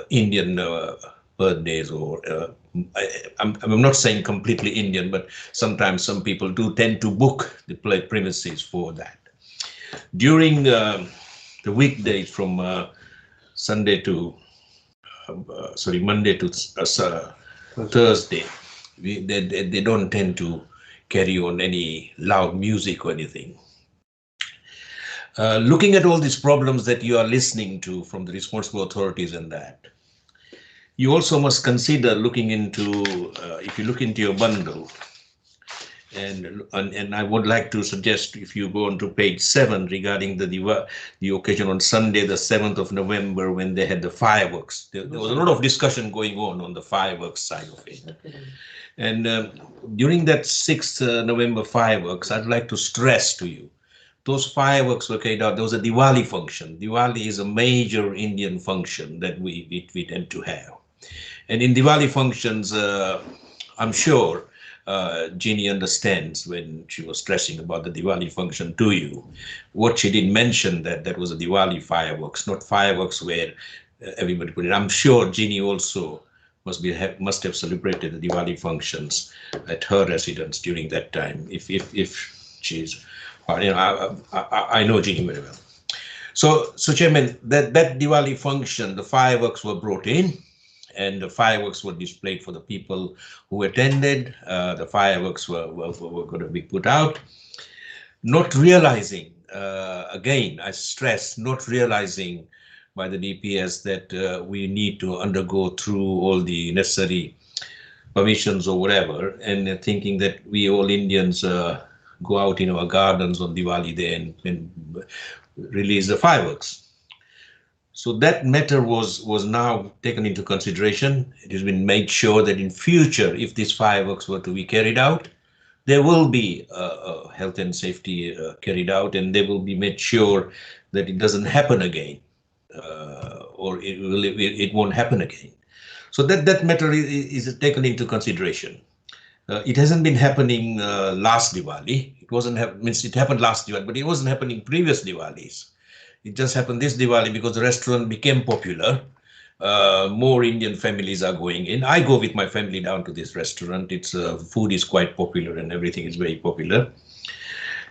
Indian birthdays, or I'm not saying completely Indian, but sometimes some people do tend to book the premises for that. During the weekdays from Monday to Thursday, they don't tend to carry on any loud music or anything. Looking at all these problems that you are listening to from the responsible authorities and that, you also must consider looking into, if you look into your bundle, and I would like to suggest, if you go on to page 7 regarding the occasion on Sunday, the 7th of November, when they had the fireworks. There was a lot of discussion going on the fireworks side of it. And during that 6th November fireworks, I'd like to stress to you those fireworks were carried out. There was a Diwali function. Diwali is a major Indian function that we tend to have. And in Diwali functions, I'm sure Jeannie understands when she was stressing about the Diwali function to you. What she didn't mention that was a Diwali fireworks, not fireworks where everybody put it. I'm sure Jeannie also must have celebrated the Diwali functions at her residence during that time. If she's, you know, I know Jeannie very well. So Chairman, that Diwali function, the fireworks were brought in, and the fireworks were displayed for the people who attended. The fireworks were going to be put out, not realizing, again, I stress, not realizing by the DPS that we need to undergo through all the necessary permissions or whatever, and thinking that we all Indians go out in our gardens on Diwali day and release the fireworks. So that matter was now taken into consideration. It has been made sure that in future, if these fireworks were to be carried out, there will be health and safety carried out, and they will be made sure that it doesn't happen again, or it won't happen again. So that matter is taken into consideration. It hasn't been happening last Diwali. It wasn't means it happened last Diwali, but it wasn't happening previous Diwalis. It just happened this Diwali because the restaurant became popular. More Indian families are going in. I go with my family down to this restaurant. Its food is quite popular and everything is very popular.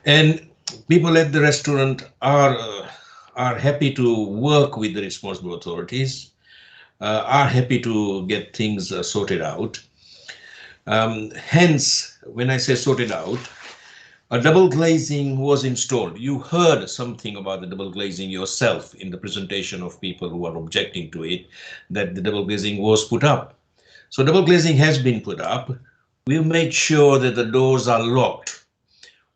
And people at the restaurant are happy to work with the responsible authorities, are happy to get things sorted out. Hence, when I say sorted out, a double glazing was installed. You heard something about the double glazing yourself in the presentation of people who are objecting to it, that the double glazing was put up. So double glazing has been put up. We've made sure that the doors are locked.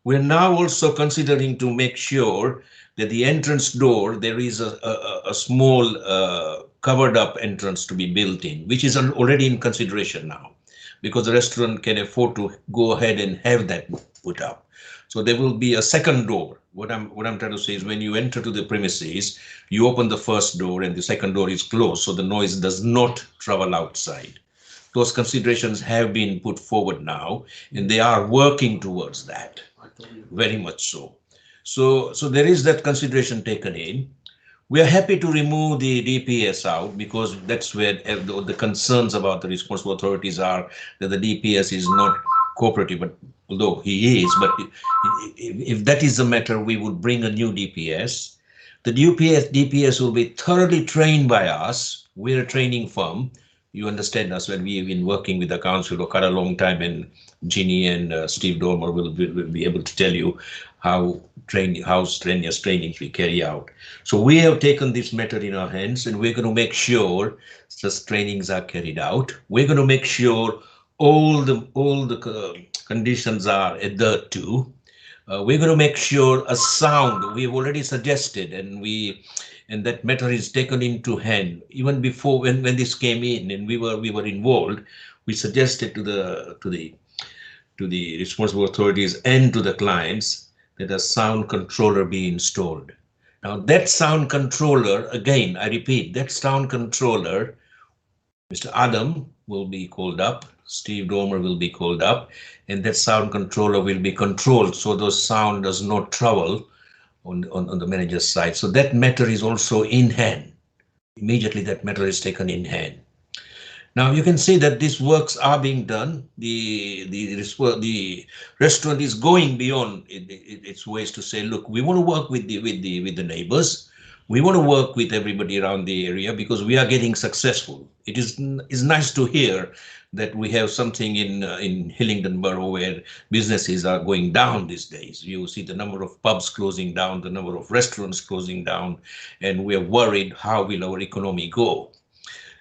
We're now also considering to make sure that the entrance door, there is a small covered up entrance to be built in, which is already in consideration now, because the restaurant can afford to go ahead and have that put up. So there will be a second door. What I'm trying to say is when you enter to the premises, you open the first door and the second door is closed, so the noise does not travel outside. Those considerations have been put forward now, and they are working towards that, very much so. So there is that consideration taken in. We are happy to remove the DPS out because that's where the concerns about the responsible authorities are, that the DPS is not cooperative, but although he is, but if that is the matter, we would bring a new DPS. The DPS will be thoroughly trained by us. We're a training firm. You understand us when we've been working with the council for quite a long time, and Ginny and Steve Dormer will be able to tell you how strenuous trainings we carry out. So we have taken this matter in our hands, and we're going to make sure such trainings are carried out. We're going to make sure all the conditions are adhered to. We're going to make sure a sound we've already suggested, and that matter is taken into hand. Even before when this came in and we were involved, we suggested to the responsible authorities and to the clients that a sound controller be installed. Now that sound controller, again, I repeat, that sound controller, Mr. Adam will be called up, Steve Dormer will be called up, and that sound controller will be controlled so the sound does not travel on the manager's side. So that matter is also in hand. Immediately that matter is taken in hand. Now you can see that these works are being done. The restaurant is going beyond its ways to say, look, we want to work with the neighbors. We want to work with everybody around the area because we are getting successful. It is nice to hear that we have something in Hillingdon Borough where businesses are going down these days. You see the number of pubs closing down, the number of restaurants closing down, and we are worried how will our economy go.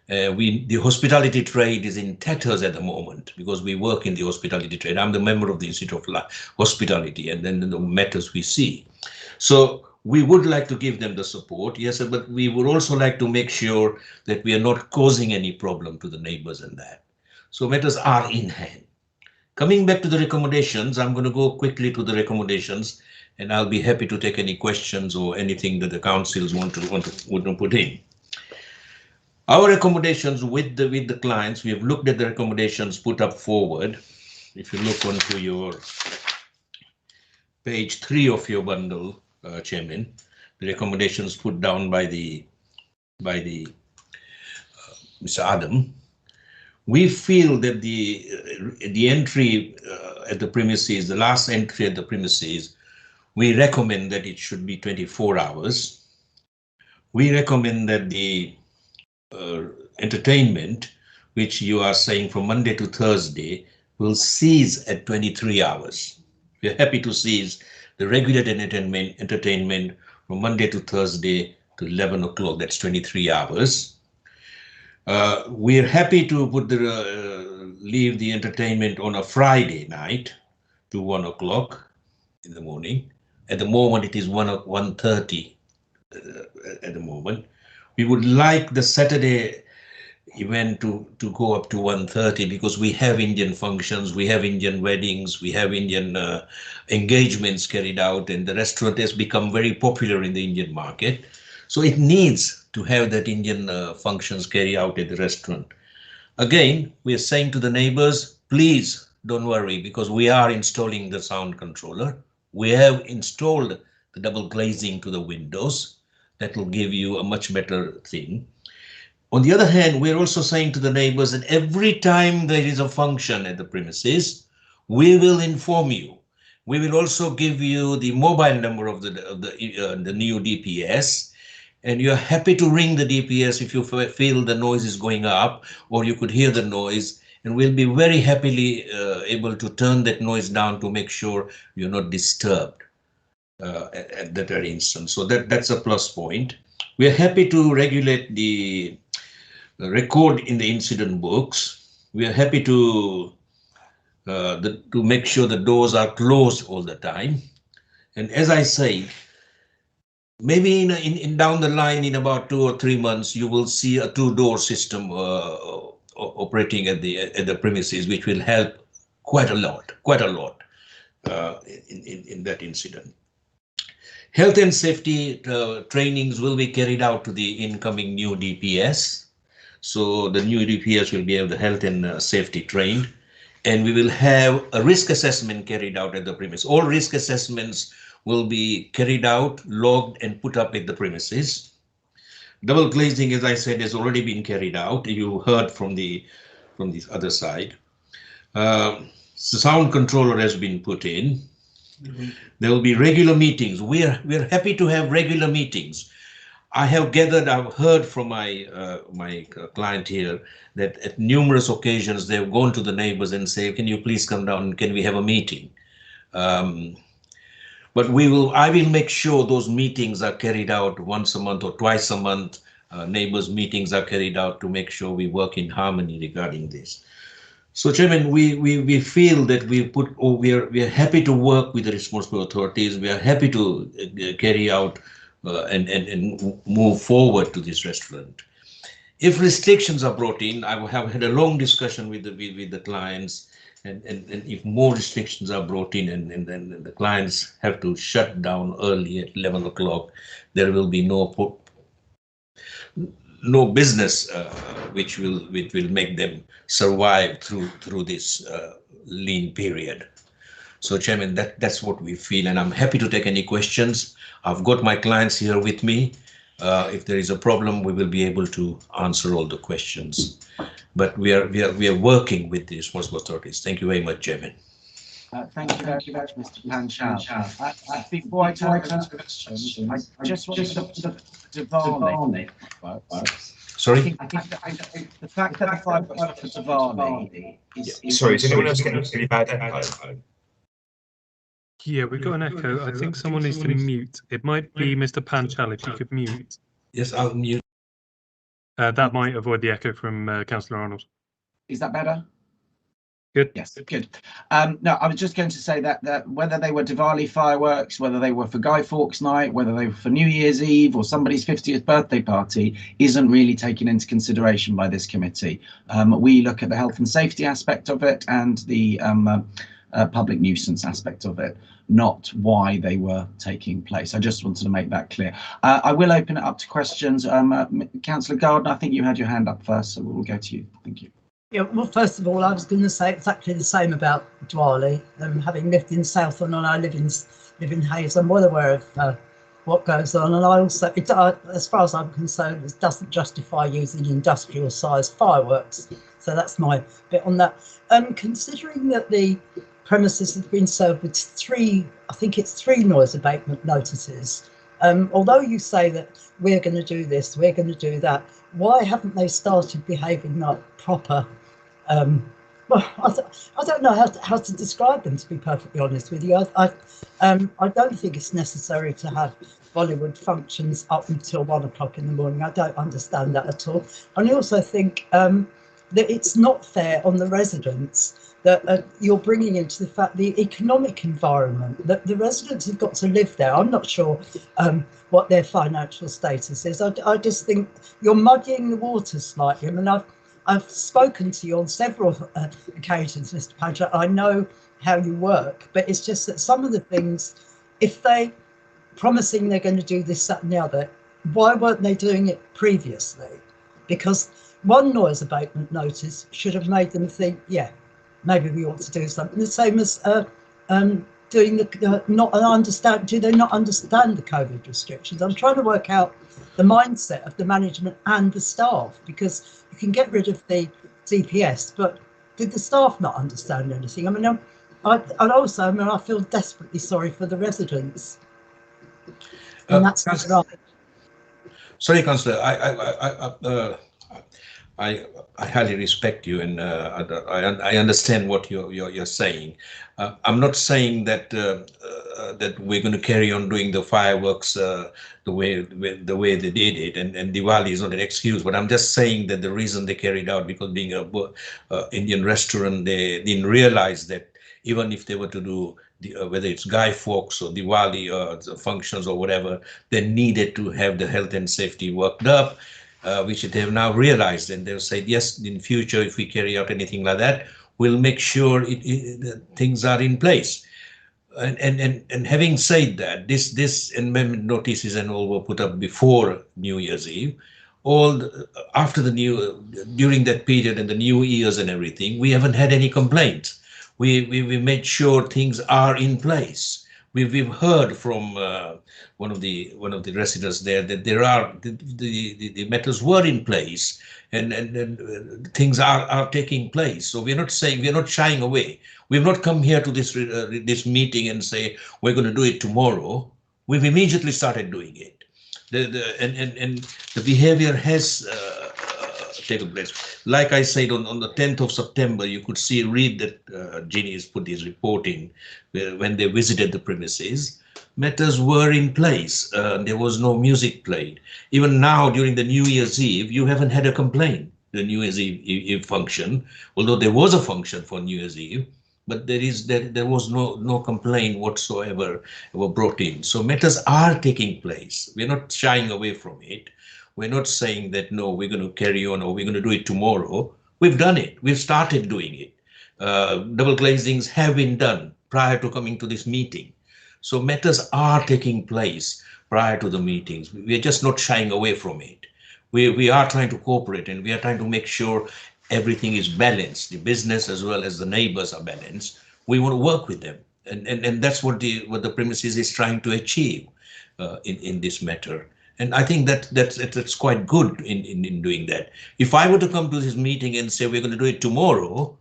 The hospitality trade is in tatters at the moment because we work in the hospitality trade. I'm the member of the Institute of Hospitality, and then the matters we see. So we would like to give them the support, yes, but we would also like to make sure that we are not causing any problem to the neighbors and that. So matters are in hand. Coming back to the recommendations, I'm going to go quickly to the recommendations, and I'll be happy to take any questions or anything that the councils want to put in. Our recommendations with the clients, we have looked at the recommendations put up forward. If you look onto your page 3 of your bundle, Chairman, the recommendations put down by the Mr. Adam, we feel that the entry at the premises, the last entry at the premises, we recommend that it should be 24 hours. We recommend that the entertainment, which you are saying from Monday to Thursday, will cease at 23 hours. We are happy to cease the regulated entertainment from Monday to Thursday to 11 o'clock. That's 23 hours. We are happy to put leave the entertainment on a Friday night to 1 o'clock in the morning. At the moment, it is 1:30 at the moment. We would like the Saturday event to go up to 1:30 because we have Indian functions, we have Indian weddings, we have Indian engagements carried out, and the restaurant has become very popular in the Indian market. So it needs to have that Indian functions carried out at the restaurant. Again, we are saying to the neighbors, please don't worry, because we are installing the sound controller. We have installed the double glazing to the windows. That will give you a much better thing. On the other hand, we're also saying to the neighbors that every time there is a function at the premises, we will inform you. We will also give you the mobile number of the new DPS, and you're happy to ring the DPS if you feel the noise is going up or you could hear the noise, and we'll be very happily able to turn that noise down to make sure you're not disturbed at that very instant. So that's a plus point. We're happy to regulate the record in the incident books. We are happy to make sure the doors are closed all the time. And as I say, maybe in down the line, in about 2 or 3 months, you will see a 2-door system operating at the premises, which will help quite a lot in that incident. Health and safety trainings will be carried out to the incoming new DPS. So the new DPS will be able to health and safety trained, and we will have a risk assessment carried out at the premise. All risk assessments will be carried out, logged, and put up at the premises. Double glazing, as I said, has already been carried out. You heard from the other side. Sound controller has been put in. There will be regular meetings. We're happy to have regular meetings. I've heard from my client here that at numerous occasions they've gone to the neighbors and say, can you please come down, can we have a meeting? But I will make sure those meetings are carried out once a month or twice a month. Neighbors meetings are carried out to make sure we work in harmony regarding this. So, Chairman, we feel that we are happy to work with the responsible authorities. We are happy to carry out and move forward to this restaurant. If restrictions are brought in, I have had a long discussion with the clients, and if more restrictions are brought in and then the clients have to shut down early at 11 o'clock, there will be no business which will make them survive through this lean period. So, Chairman, that's what we feel, and I'm happy to take any questions. I've got my clients here with me. If there is a problem, we will be able to answer all the questions. But we are working with the responsible authorities. Thank you very much, Chairman. Thank you very much, Mr. Panchal. Before I turn to the questions, I just want to Diwali. Sorry? I think the fact that the 5 o'clock for Diwali is... Sorry, is anyone else getting really bad echo? Yeah, we've got an echo. I think someone needs to mute. It might be Mr. Panchal, if you could mute. Yes, I'll mute. That might avoid the echo from Councillor Arnold. Is that better? Good. Yes, good. No, I was just going to say that whether they were Diwali fireworks, whether they were for Guy Fawkes Night, whether they were for New Year's Eve or somebody's 50th birthday party, isn't really taken into consideration by this committee. We look at the health and safety aspect of it and the public nuisance aspect of it, not why they were taking place. I just wanted to make that clear. I will open it up to questions. Councillor Gardner, I think you had your hand up first, so we'll go to you. Thank you. Yeah, well, first of all, I was going to say exactly the same about Diwali. Having lived in Southend and I live in Hayes, I'm well aware of what goes on. And I also, as far as I'm concerned, it doesn't justify using industrial-sized fireworks. So that's my bit on that. Considering that the premises have been served with three noise abatement notices, although you say that we're going to do this, we're going to do that, why haven't they started behaving like proper? Well, I don't know how to describe them, to be perfectly honest with you. I don't think it's necessary to have Bollywood functions up until 1 o'clock in the morning. I don't understand that at all. And I also think that it's not fair on the residents that you're bringing into the fact the economic environment, that the residents have got to live there. I'm not sure what their financial status is. I just think you're muddying the waters slightly. I mean, I've spoken to you on several occasions, Mr. Padgett. I know how you work, but it's just that some of the things, if they promising they're going to do this, that and the other, why weren't they doing it previously? Because one noise abatement notice should have made them think, yeah, maybe we ought to do something. The same as doing the not understand. Do they not understand the COVID restrictions? I'm trying to work out the mindset of the management and the staff, because you can get rid of the DPS, but did the staff not understand anything? I mean, I feel desperately sorry for the residents, and that's right. Sorry, Councillor, I highly respect you, and I understand what you're saying. I'm not saying that that we're going to carry on doing the fireworks the way they did it, and Diwali is not an excuse. But I'm just saying that the reason they carried out, because being a Indian restaurant, they didn't realize that even if they were to do whether it's Guy Fawkes or Diwali or functions or whatever, they needed to have the health and safety worked up. Which they have now realized, and they've said, yes, in future, if we carry out anything like that, we'll make sure things are in place. And having said that, this amendment notices and all were put up before New Year's Eve. After during that period and the New Year's and everything, we haven't had any complaints. We made sure things are in place. We've heard from one of the residents there that there are the matters were in place and things are taking place. So we're not shying away. We've not come here to this meeting and say we're going to do it tomorrow. We've immediately started doing it. And the behavior has taken place. Like I said, on the 10th of September, you could read that Ginny has put his report in when they visited the premises. Matters were in place. There was no music played. Even now, during the New Year's Eve, you haven't had a complaint. The New Year's Eve function, although there was a function for New Year's Eve, but there was no complaint whatsoever were brought in. So matters are taking place. We're not shying away from it. We're not saying that, no, we're going to carry on or we're going to do it tomorrow. We've done it. We've started doing it. Double glazings have been done prior to coming to this meeting. So matters are taking place prior to the meetings. We're just not shying away from it. We are trying to cooperate, and we are trying to make sure everything is balanced. The business as well as the neighbors are balanced. We want to work with them. And that's what the premises is trying to achieve in this matter. And I think that's quite good in doing that. If I were to come to this meeting and say we're going to do it tomorrow,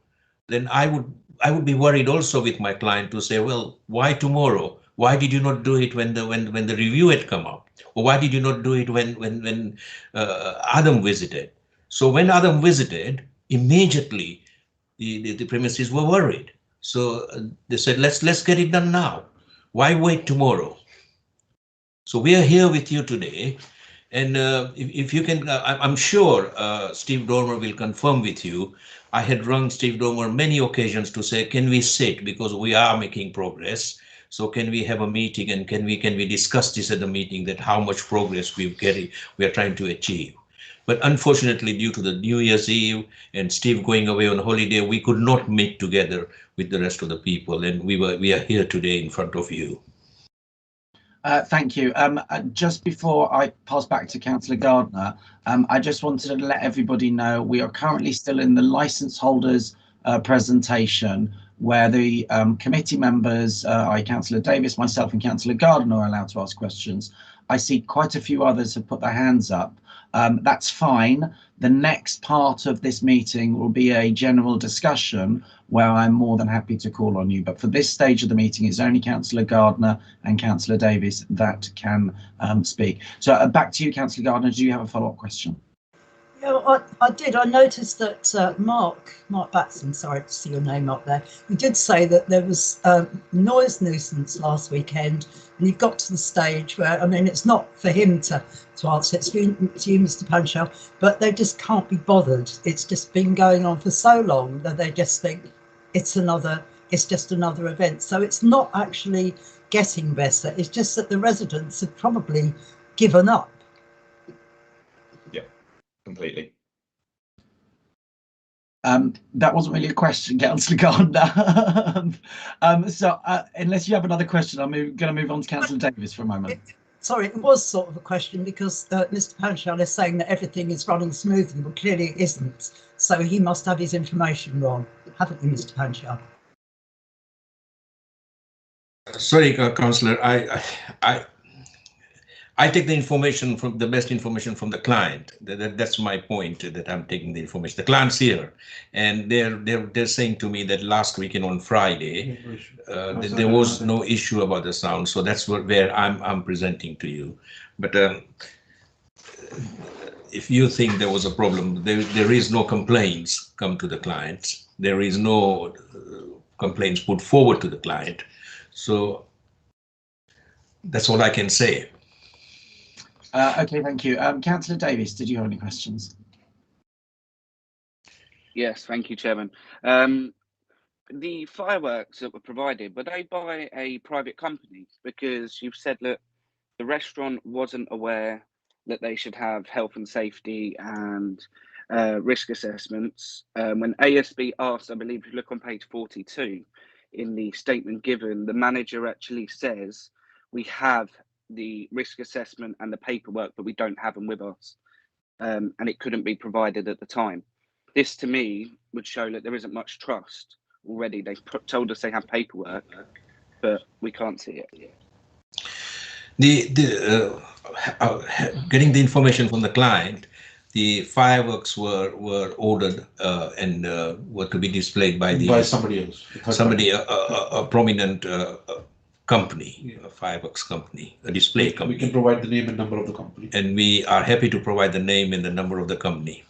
then I would be worried also with my client to say, well, why tomorrow? Why did you not do it when the review had come up? Or why did you not do it when Adam visited? So when Adam visited, immediately the premises were worried. So they said, let's get it done now. Why wait tomorrow? So we are here with you today, And if you can, I'm sure Steve Dormer will confirm with you. I had rung Steve Dormer many occasions to say, can we sit, because we are making progress. So can we have a meeting, and can we discuss this at the meeting, that how much progress we are trying to achieve. But unfortunately, due to the New Year's Eve and Steve going away on holiday, we could not meet together with the rest of the people, and we are here today in front of you. Thank you. Just before I pass back to Councillor Gardner, I just wanted to let everybody know we are currently still in the licence holders presentation, where the committee members, Councillor Davis, myself and Councillor Gardner, are allowed to ask questions. I see quite a few others have put their hands up. That's fine. The next part of this meeting will be a general discussion where I'm more than happy to call on you. But for this stage of the meeting, it's only Councillor Gardner and Councillor Davis that can speak. So back to you, Councillor Gardner. Do you have a follow-up question? Yeah, I did. I noticed that Mark Batson, sorry to see your name up there, he did say that there was noise nuisance last weekend, and he got to the stage where, I mean, it's not for him to answer, it's for you, Mr. Panchal, but they just can't be bothered. It's just been going on for so long that they just think it's just another event. So it's not actually getting better. It's just that the residents have probably given up. Completely. That wasn't really a question, Councillor Gardner. So unless you have another question, I'm going to move on to Councillor Davis for a moment. Sorry, it was sort of a question, because Mr. Panchal is saying that everything is running smoothly, but clearly it isn't. So he must have his information wrong, haven't you, Mr. Panchal? Sorry, Councillor, I take the information from the best information from the client. That's my point, that I'm taking the information. The client's here, and they're saying to me that last weekend on Friday, there was no issue about the sound. So that's where I'm presenting to you. But if you think there was a problem, there is no complaints come to the client. There is no complaints put forward to the client. So that's all I can say. Okay, thank you. Councillor Davis, did you have any questions? Yes, thank you, Chairman. The fireworks that were provided, were they by a private company? Because you've said that the restaurant wasn't aware that they should have health and safety and risk assessments. When ASB asked, I believe if you look on page 42, in the statement given, the manager actually says, we have the risk assessment and the paperwork, but we don't have them with us, and it couldn't be provided at the time. This to me would show that there isn't much trust already. They've told us they have paperwork, but we can't see it. Getting the information from the client, the fireworks were ordered and were to be displayed by somebody else, a prominent company, a fireworks company, a display company. We can provide the name and number of the company. And we are happy to provide the name and the number of the company.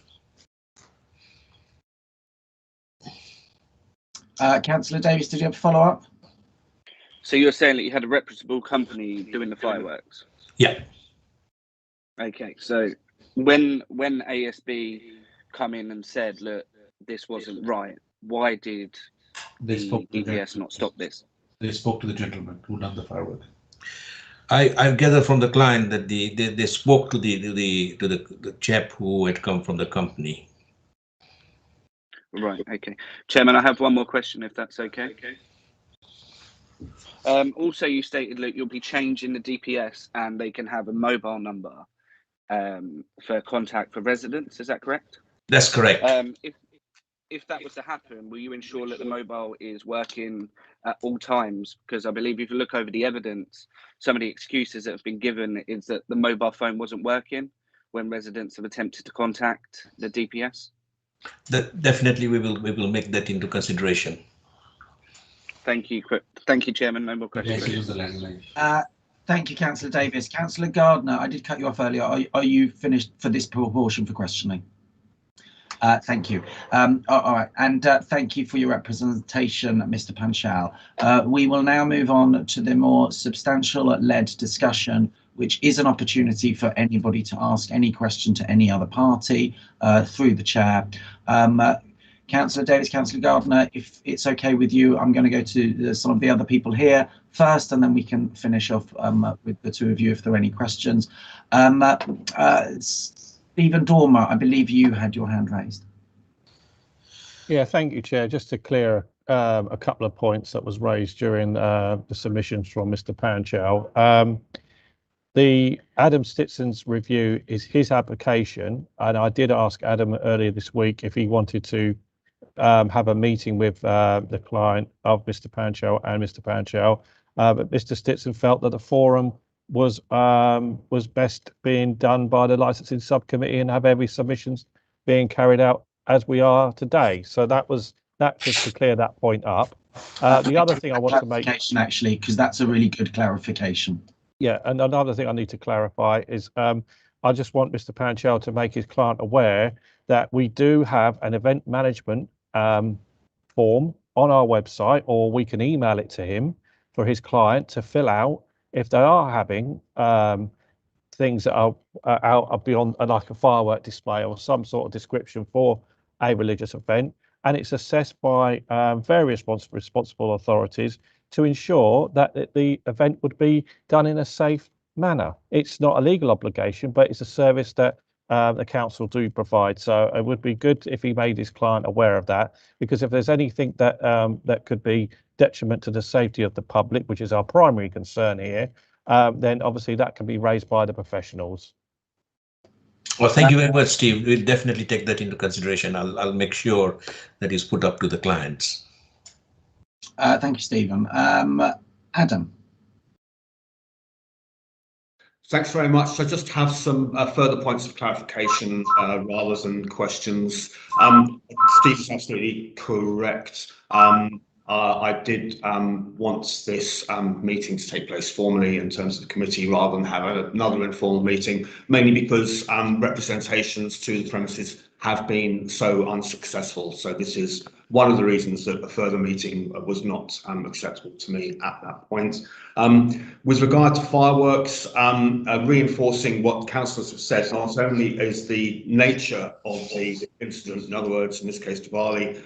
Councillor Davis, did you have a follow-up? So you're saying that you had a reputable company doing the fireworks? Yeah. Okay, so when ASB come in and said, look, this wasn't right, why did the DPS not stop this? They spoke to the gentleman who done the fireworks. I gather from the client that they spoke to the chap who had come from the company. Right. Okay, Chairman, I have one more question, if that's okay. Also, you stated that you'll be changing the DPS and they can have a mobile number for contact for residents. Is that correct? That's correct. If that was to happen, will you ensure that the mobile is working at all times? Because I believe if you look over the evidence, some of the excuses that have been given is that the mobile phone wasn't working when residents have attempted to contact the DPS. Definitely, we will make that into consideration. Thank you, Chairman. No more questions. Thank you, Councillor Davis. Councillor Gardner, I did cut you off earlier. Are you finished for this proportion for questioning? Thank you. All right, and thank you for your representation, Mr. Panchal. We will now move on to the more substantial led discussion which is an opportunity for anybody to ask any question to any other party through the chair. Councillor Davis, Councillor Gardner, if it's okay with you, I'm going to go to some of the other people here first, and then we can finish off with the two of you if there are any questions. Stephen Dormer, I believe you had your hand raised. Yeah, thank you, Chair. Just to clear a couple of points that was raised during the submissions from Mr. Panchow. The Adam Stitson's review is his application, and I did ask Adam earlier this week if he wanted to have a meeting with the client of Mr. Panchow and Mr. Panchow, but Mr. Stitson felt that the forum was best being done by the licensing subcommittee and have every submissions being carried out as we are today. So that just to clear that point up. The other thing I want to make, actually, because that's a really good clarification. Yeah, and another thing I need to clarify is I just want Mr. Panchow to make his client aware that we do have an event management form on our website, or we can email it to him for his client to fill out if they are having things that are out beyond like a firework display or some sort of description for a religious event, and it's assessed by various responsible authorities to ensure that the event would be done in a safe manner. It's not a legal obligation, but it's a service that the council do provide. So it would be good if he made his client aware of that, because if there's anything that that could be detriment to the safety of the public, which is our primary concern here, then obviously that can be raised by the professionals. Well, thank you very much, Steve. We'll definitely take that into consideration. I'll make sure that is put up to the clients. Thank you, Stephen. Adam. Thanks very much. I just have some further points of clarification rather than questions. Steve is absolutely correct. I did want this meeting to take place formally in terms of the committee rather than have another informal meeting, mainly because representations to the premises have been so unsuccessful. So this is one of the reasons that a further meeting was not acceptable to me at that point. With regard to fireworks, reinforcing what councillors have said, not only is the nature of the incident, in other words, in this case Diwali,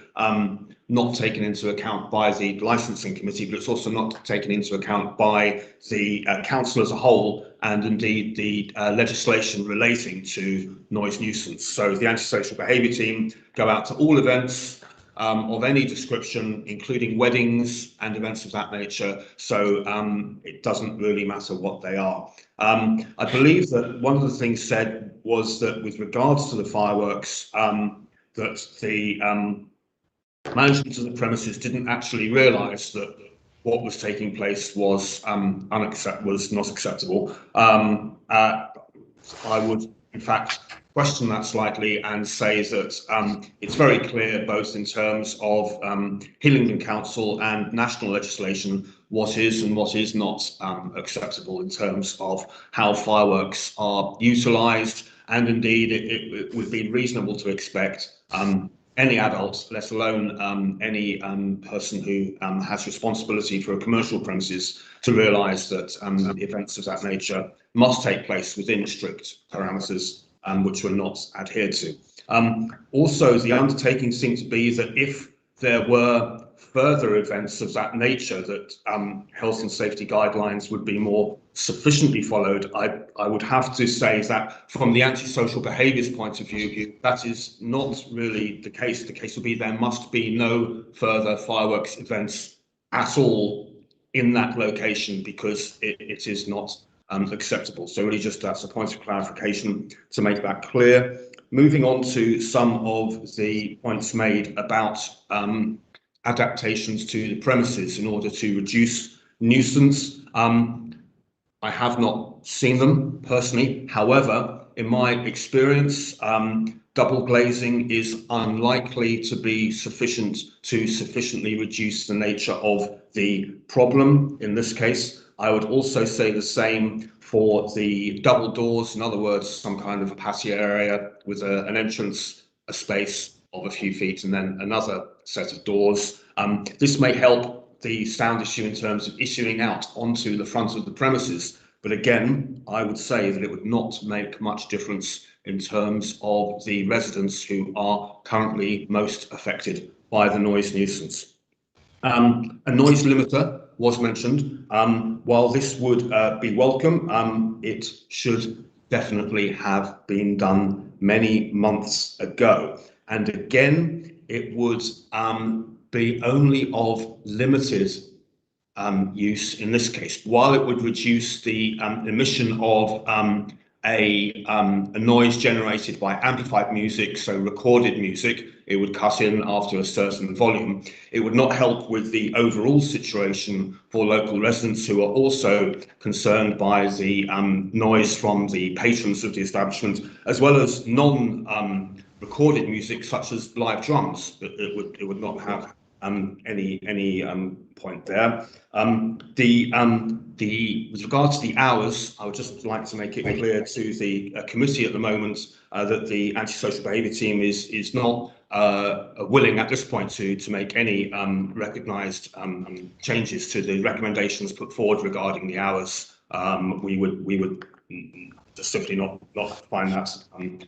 not taken into account by the licensing committee, but it's also not taken into account by the council as a whole, and indeed the legislation relating to noise nuisance. So the antisocial behaviour team go out to all events of any description, including weddings and events of that nature. So it doesn't really matter what they are. I believe that one of the things said was that with regards to the fireworks, that the management of the premises didn't actually realise that what was taking place was not acceptable. I would, in fact, question that slightly and say that it's very clear, both in terms of Hillingdon Council and national legislation, what is and what is not acceptable in terms of how fireworks are utilised, and indeed it would be reasonable to expect any adult, let alone any person who has responsibility for a commercial premises, to realise that events of that nature must take place within strict parameters which were not adhered to. Also, the undertaking seemed to be that if there were further events of that nature, that health and safety guidelines would be more sufficiently followed. I would have to say that from the antisocial behaviours point of view, that is not really the case. The case would be there must be no further fireworks events at all in that location, because it is not acceptable. So really just that's a point of clarification to make that clear. Moving on to some of the points made about adaptations to the premises in order to reduce nuisance. I have not seen them personally. However, in my experience, double glazing is unlikely to be sufficient to sufficiently reduce the nature of the problem in this case. I would also say the same for the double doors, in other words, some kind of a patio area with an entrance, a space of a few feet, and then another set of doors. This may help the sound issue in terms of issuing out onto the front of the premises, But again, I would say that it would not make much difference in terms of the residents who are currently most affected by the noise nuisance. A noise limiter was mentioned. While this would be welcome, it should definitely have been done many months ago. And again, it would be only of limited use in this case. While it would reduce the emission of a noise generated by amplified music, so recorded music, it would cut in after a certain volume. It would not help with the overall situation for local residents who are also concerned by the noise from the patrons of the establishment, as well as non-recorded music such as live drums. It would not have any point there. With regard to the hours, I would just like to make it clear to the committee at the moment that the antisocial behaviour team is not willing at this point to make any recognised changes to the recommendations put forward regarding the hours. We would just simply not find that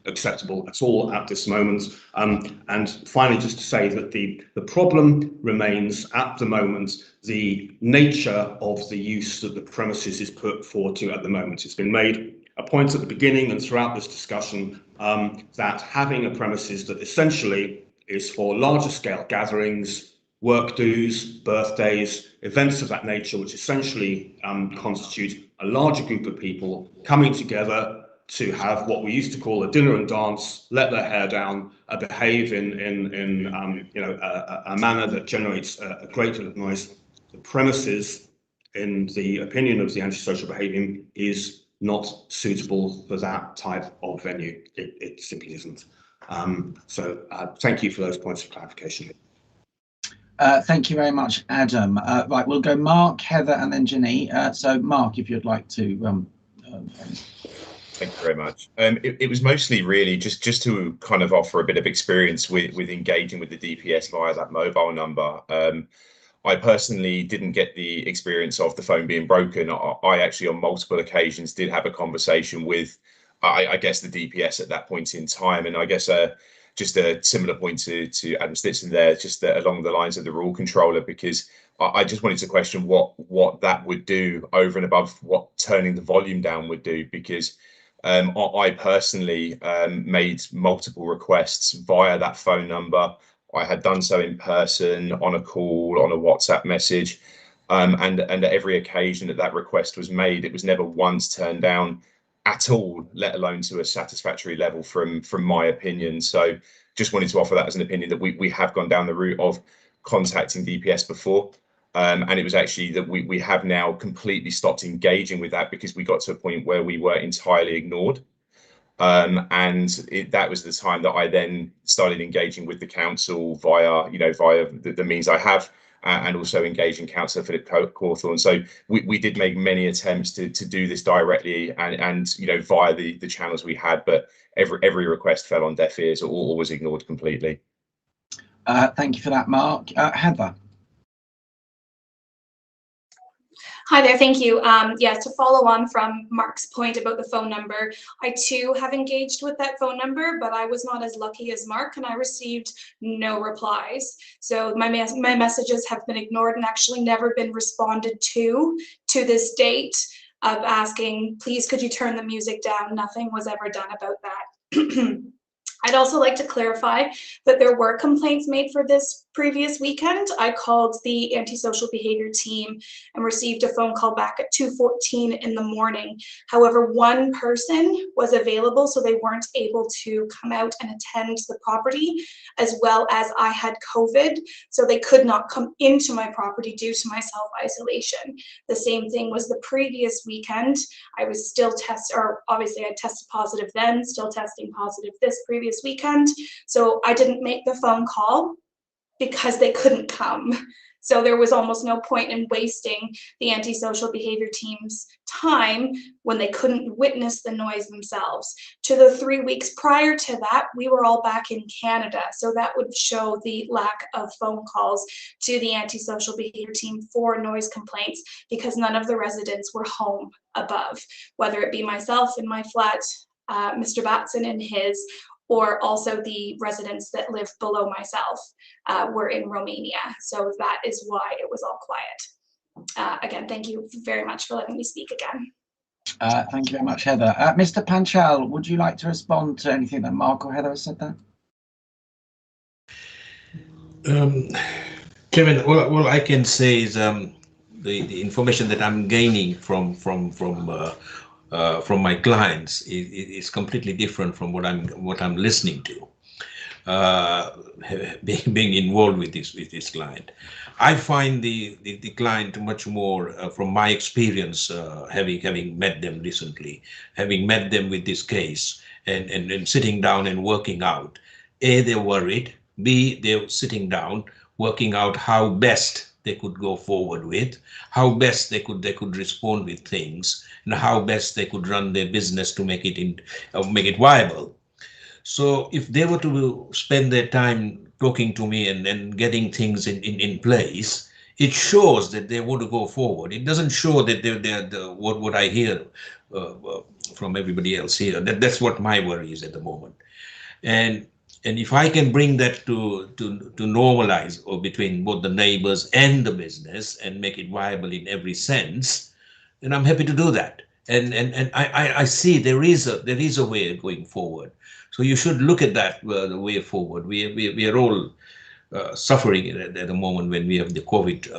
acceptable at all at this moment. And finally, just to say that the problem remains at the moment the nature of the use that the premises is put forward to at the moment. It's been made a point at the beginning and throughout this discussion that having a premises that essentially is for larger scale gatherings, work dues, birthdays, events of that nature, which essentially constitute a larger group of people coming together to have what we used to call a dinner and dance, let their hair down, behave in a manner that generates a great deal of noise. The premises, in the opinion of the antisocial behaviour, is not suitable for that type of venue. It simply isn't. So thank you for those points of clarification. Thank you very much, Adam. Right, we'll go Mark, Heather, and then Jenny. So Mark, if you'd like to. Thank you very much. It was mostly really just to kind of offer a bit of experience with engaging with the DPS via that mobile number. I personally didn't get the experience of the phone being broken. I actually on multiple occasions did have a conversation with, I guess, the DPS at that point in time. And I guess just a similar point to Adam Stitson there, just along the lines of the rule controller, because I just wanted to question what that would do over and above what turning the volume down would do, because I personally made multiple requests via that phone number. I had done so in person, on a call, on a WhatsApp message, and at every occasion that request was made, it was never once turned down at all, let alone to a satisfactory level from my opinion. So just wanted to offer that as an opinion that we have gone down the route of contacting DPS before. And it was actually that we have now completely stopped engaging with that because we got to a point where we were entirely ignored. And that was the time that I then started engaging with the council via the means I have, and also engaging Councillor Philip Cawthorne. So we did make many attempts to do this directly and via the channels we had, but every request fell on deaf ears or was ignored completely. Thank you for that, Mark. Heather. Hi there, thank you. Yeah, to follow on from Mark's point about the phone number, I too have engaged with that phone number, but I was not as lucky as Mark and I received no replies. So my messages have been ignored and actually never been responded to this date of asking, please could you turn the music down? Nothing was ever done about that. I'd also like to clarify that there were complaints made for this previous weekend. I called the antisocial behavior team and received a phone call back at 2:14 in the morning. However, one person was available, so they weren't able to come out and attend the property, as well as I had COVID, so they could not come into my property due to my self-isolation. The same thing was the previous weekend. I was still obviously I tested positive then, still testing positive this previous weekend. So I didn't make the phone call because they couldn't come. So there was almost no point in wasting the antisocial behavior team's time when they couldn't witness the noise themselves. To the 3 weeks prior to that, we were all back in Canada. So that would show the lack of phone calls to the antisocial behavior team for noise complaints, because none of the residents were home above, whether it be myself in my flat, Mr. Batson in his, or also the residents that live below myself were in Romania. So that is why it was all quiet. Again, thank you very much for letting me speak again. Thank you very much, Heather. Mr. Panchal, would you like to respond to anything that Mark or Heather has said there? Kevin, all I can say is the information that I'm gaining from my clients is completely different from what I'm listening to. Being involved with this client, I find the client much more, from my experience, having met them recently, having met them with this case, and sitting down and working out. A, they're worried. B, they're sitting down working out how best they could go forward with, how best they could respond with things, and how best they could run their business to make it viable. So if they were to spend their time talking to me and getting things in place, it shows that they want to go forward. It doesn't show that they're what I hear from everybody else here. That's what my worry is at the moment. And if I can bring that to normalize, or between both the neighbors and the business, and make it viable in every sense, then I'm happy to do that. And I see there is a way going forward. So you should look at that the way forward. We are all suffering at the moment when we have the COVID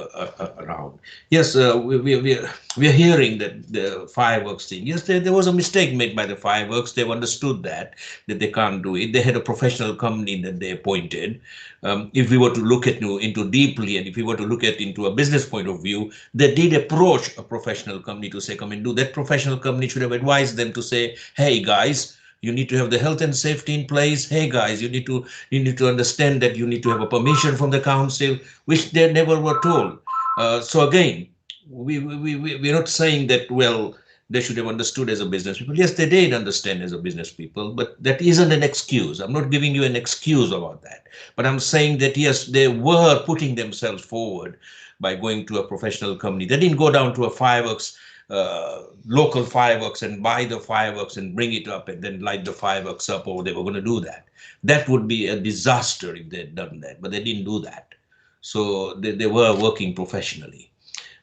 around. Yes, we are hearing that the fireworks thing. Yes, there was a mistake made by the fireworks. They've understood that they can't do it. They had a professional company that they appointed. If we were to look into deeply, and if we were to look at into a business point of view, they did approach a professional company to say, come and do. That professional company should have advised them to say, hey guys, you need to have the health and safety in place. Hey guys, you need to understand that you need to have a permission from the council, which they never were told. So again, we're not saying that, well, they should have understood as a business people. Yes, they did understand as a business people, but that isn't an excuse. I'm not giving you an excuse about that. But I'm saying that, yes, they were putting themselves forward by going to a professional company. They didn't go down to a fireworks, local fireworks, and buy the fireworks and bring it up and then light the fireworks up, or they were going to do that. That would be a disaster if they'd done that, but they didn't do that. So they were working professionally.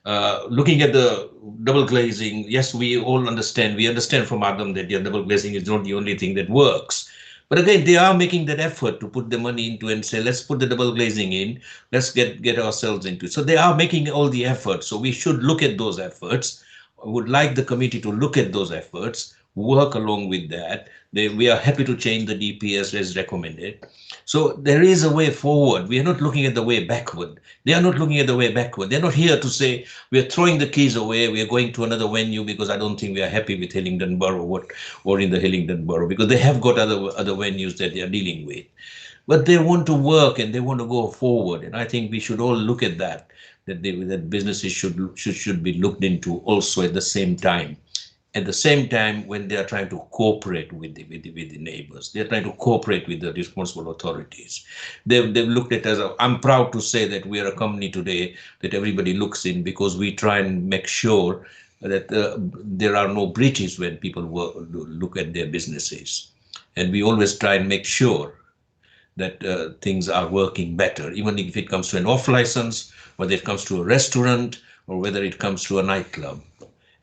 Looking at the double glazing, yes, we all understand. We understand from Adam that double glazing is not the only thing that works. But again, they are making that effort to put the money into and say, let's put the double glazing in, let's get ourselves into it. So they are making all the efforts. So we should look at those efforts. I would like the committee to look at those efforts, work along with that. We are happy to change the DPS as recommended. So there is a way forward. We are not looking at the way backward. They are not looking at the way backward. They're not here to say, we are throwing the keys away, we are going to another venue because I don't think we are happy with Hillingdon Borough or in the Hillingdon Borough, because they have got other venues that they are dealing with. But they want to work and they want to go forward. And I think we should all look at that, that businesses should be looked into also at the same time. At the same time, when they are trying to cooperate with the neighbors, they're trying to cooperate with the responsible authorities. They've looked at us. I'm proud to say that we are a company today that everybody looks in, because we try and make sure that there are no breaches when people look at their businesses. And we always try and make sure that things are working better, even if it comes to an off license, whether it comes to a restaurant, or whether it comes to a nightclub.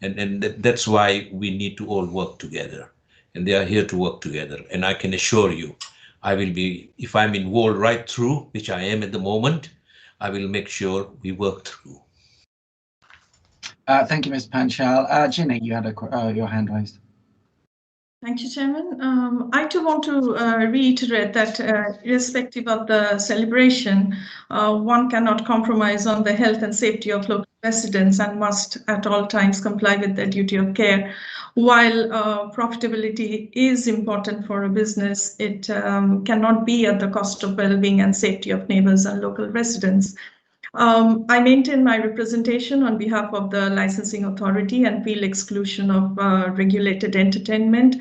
And that's why we need to all work together, and they are here to work together. And I can assure you, I will be, if I'm involved right through, which I am at the moment, I will make sure we work through. Thank you, Mr. Panchal. Ginny, you had your hand raised. Thank you, Chairman. I too want to reiterate that irrespective of the celebration, one cannot compromise on the health and safety of local residents and must at all times comply with their duty of care. While profitability is important for a business, it cannot be at the cost of well-being and safety of neighbors and local residents. I maintain my representation on behalf of the licensing authority and feel exclusion of regulated entertainment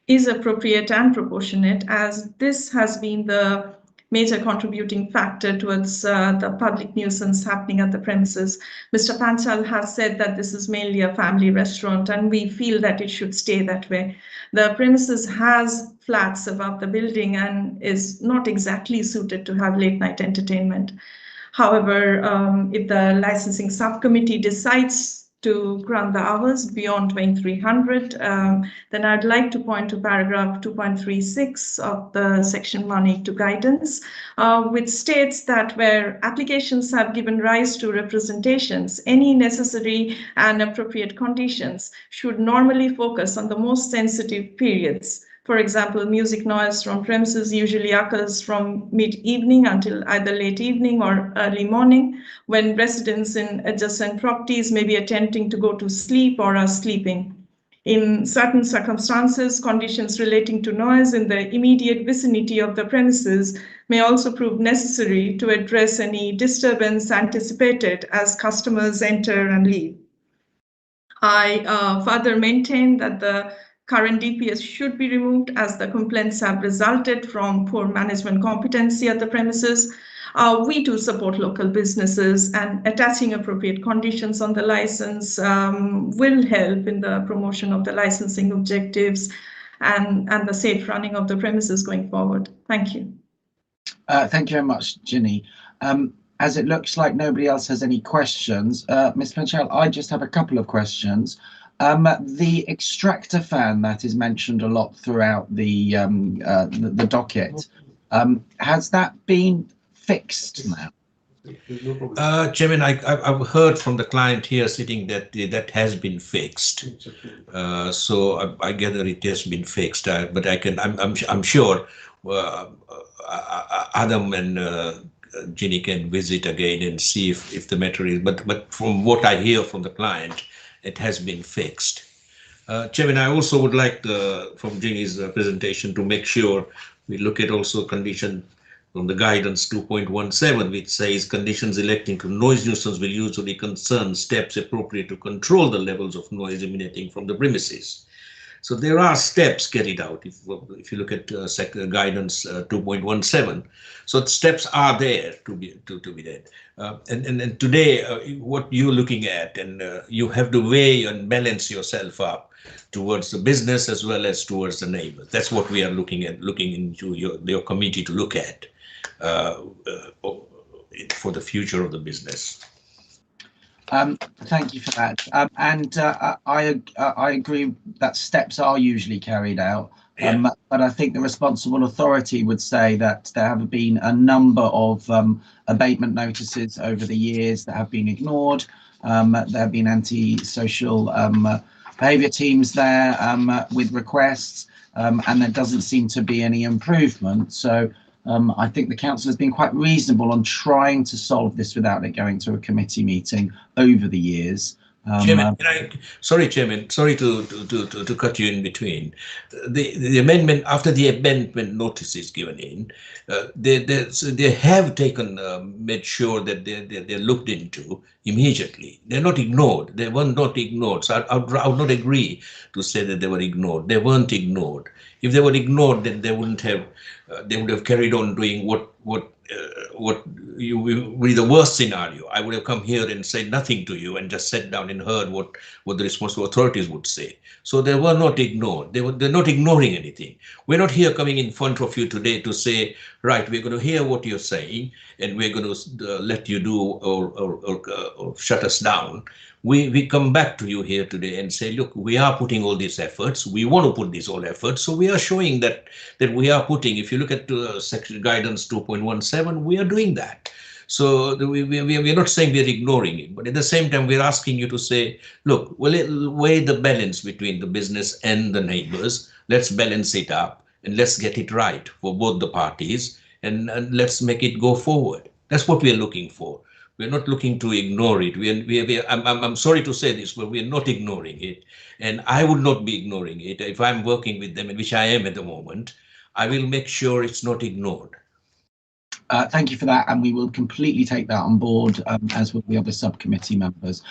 is appropriate and proportionate, as this has been the major contributing factor towards the public nuisance happening at the premises. Mr. Panchal has said that this is mainly a family restaurant, and we feel that it should stay that way. The premises has flats above the building and is not exactly suited to have late night entertainment. However, if the licensing subcommittee decides to grant the hours beyond 2300, then I'd like to point to paragraph 2.36 of the section 182 guidance, which states that where applications have given rise to representations, any necessary and appropriate conditions should normally focus on the most sensitive periods. For example, music noise from premises usually occurs from mid-evening until either late evening or early morning, when residents in adjacent properties may be attempting to go to sleep or are sleeping. In certain circumstances, conditions relating to noise in the immediate vicinity of the premises may also prove necessary to address any disturbance anticipated as customers enter and leave. I further maintain that the current DPS should be removed as the complaints have resulted from poor management competency at the premises. We do support local businesses, and attaching appropriate conditions on the license will help in the promotion of the licensing objectives and the safe running of the premises going forward. Thank you. Thank you very much, Ginny. As it looks like nobody else has any questions, Ms. Panchal, I just have a couple of questions. The extractor fan that is mentioned a lot throughout the docket, has that been fixed now? Chairman, I've heard from the client here sitting that that has been fixed. So I gather it has been fixed. But I'm sure Adam and Ginny can visit again and see if the matter is. But from what I hear from the client, it has been fixed. Chairman, I also would like from Ginny's presentation to make sure we look at also condition from the guidance 2.17, which says conditions relating to noise nuisance will usually concern steps appropriate to control the levels of noise emanating from the premises. So there are steps carried out if you look at guidance 2.17. So the steps are there to be there. And today, what you're looking at, and you have to weigh and balance yourself up towards the business as well as towards the neighbor. That's what we are looking into your committee to look at for the future of the business. Thank you for that. I agree that steps are usually carried out, but I think the responsible authority would say that there have been a number of abatement notices over the years that have been ignored. There have been anti-social behaviour teams there with requests, and there doesn't seem to be any improvement. So I think the council has been quite reasonable on trying to solve this without it going to a committee meeting over the years. Chairman, sorry, Chairman, sorry to cut you in between. The amendment, after the amendment notice is given in, they have made sure that they're looked into immediately. They're not ignored. They were not ignored. So I would not agree to say that they were ignored. They weren't ignored. If they were ignored, then they wouldn't have. They would have carried on doing what you would be the worst scenario. I would have come here and said nothing to you and just sat down and heard what the responsible authorities would say. So they were not ignored. They're not ignoring anything. We're not here coming in front of you today to say, right, we're going to hear what you're saying and we're going to let you do or shut us down. We come back to you here today and say, look, we are putting all these efforts. We want to put these all efforts. So we are showing that we are putting, if you look at section guidance 2.17, we are doing that. So we're not saying we're ignoring it, but at the same time, we're asking you to say, look, weigh the balance between the business and the neighbors. Let's balance it up and let's get it right for both the parties and let's make it go forward. That's what we're looking for. We're not looking to ignore it. I'm sorry to say this, but we're not ignoring it. And I would not be ignoring it. If I'm working with them, which I am at the moment, I will make sure it's not ignored. Thank you for that, and we will completely take that on board, as will the other subcommittee members.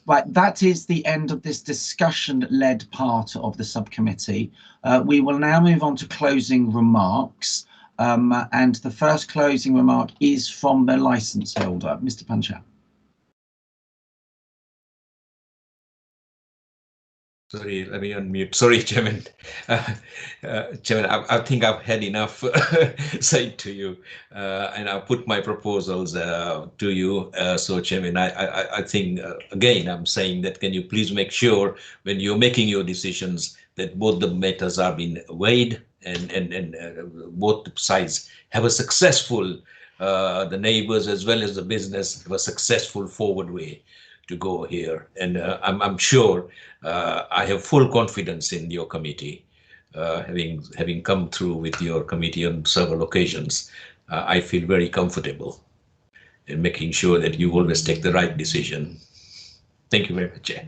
Right, that is the end of this discussion-led part of the subcommittee. We will now move on to closing remarks, and the first closing remark is from the licence holder, Mr. Panchal. Sorry, let me unmute. Sorry, Chairman. Chairman, I think I've had enough said to you, and I've put my proposals to you. So, Chairman, I think, again, I'm saying that can you please make sure when you're making your decisions that both the matters are being weighed and both sides have a successful, the neighbours as well as the business have a successful forward way to go here. And I'm sure I have full confidence in your committee, having come through with your committee on several occasions. I feel very comfortable in making sure that you always take the right decision. Thank you very much, Chair.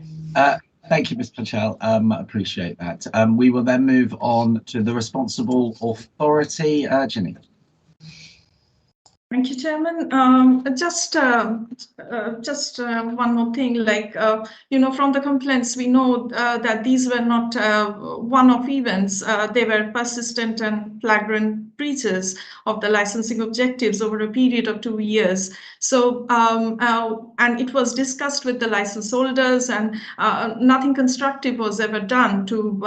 Thank you, Mr. Panchal. Appreciate that. We will then move on to the responsible authority, Ginny. Thank you, Chairman. Just one more thing, like, you know, from the complaints, we know that these were not one-off events. They were persistent and flagrant breaches of the licensing objectives over a period of 2 years. So, and it was discussed with the license holders, and nothing constructive was ever done to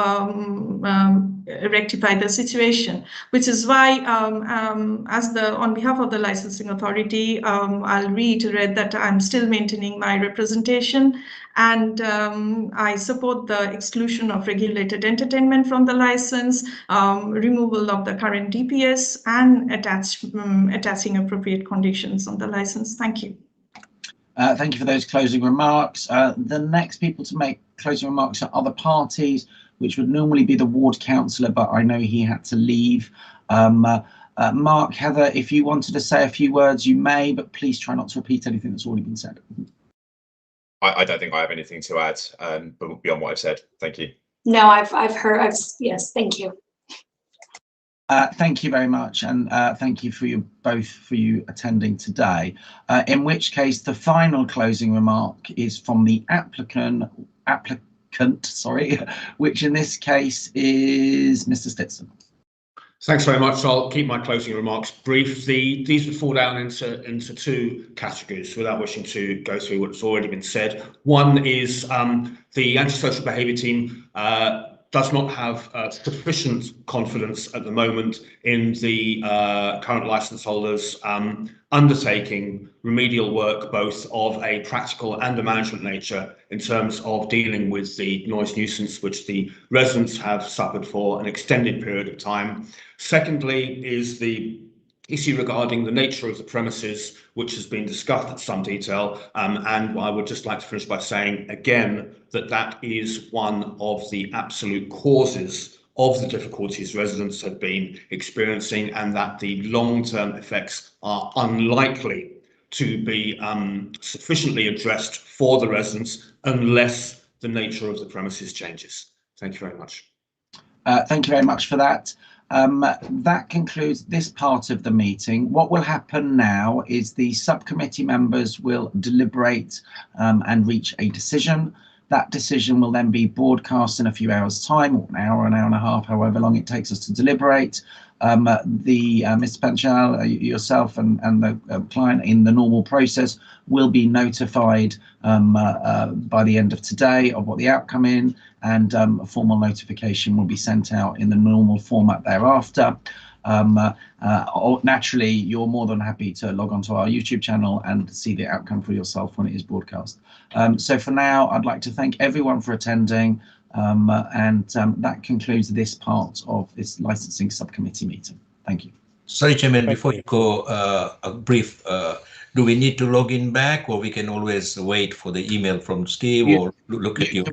rectify the situation, which is why, on behalf of the licensing authority, I'll reiterate that I'm still maintaining my representation, and I support the exclusion of regulated entertainment from the license, removal of the current DPS, and attaching appropriate conditions on the license. Thank you. Thank you for those closing remarks. The next people to make closing remarks are other parties, which would normally be the ward councillor, but I know he had to leave. Mark, Heather, if you wanted to say a few words, you may, but please try not to repeat anything that's already been said. I don't think I have anything to add, but beyond what I've said. Thank you. No, I've heard. Yes, thank you. Thank you very much, and thank you for you both for you attending today. In which case, the final closing remark is from the applicant, sorry, which in this case is Mr. Stitson. Thanks very much. I'll keep my closing remarks brief. These would fall down into two categories without wishing to go through what's already been said. One is the antisocial behaviour team does not have sufficient confidence at the moment in the current licence holders undertaking remedial work, both of a practical and a management nature, in terms of dealing with the noise nuisance which the residents have suffered for an extended period of time. Secondly is the issue regarding the nature of the premises, which has been discussed at some detail, and I would just like to finish by saying again that that is one of the absolute causes of the difficulties residents have been experiencing, and that the long-term effects are unlikely to be sufficiently addressed for the residents unless the nature of the premises changes. Thank you very much. Thank you very much for that. That concludes this part of the meeting. What will happen now is the subcommittee members will deliberate and reach a decision. That decision will then be broadcast in a few hours' time, or an hour and a half, however long it takes us to deliberate. Mr. Panchal, yourself and the client in the normal process will be notified by the end of today of what the outcome is, and a formal notification will be sent out in the normal format thereafter. Naturally, you're more than happy to log onto our YouTube channel and see the outcome for yourself when it is broadcast. So for now, I'd like to thank everyone for attending, and that concludes this part of this licensing subcommittee meeting. Thank you. Sorry, Chairman, before you go, a brief, do we need to log in back, or we can always wait for the email from Steve or look at you?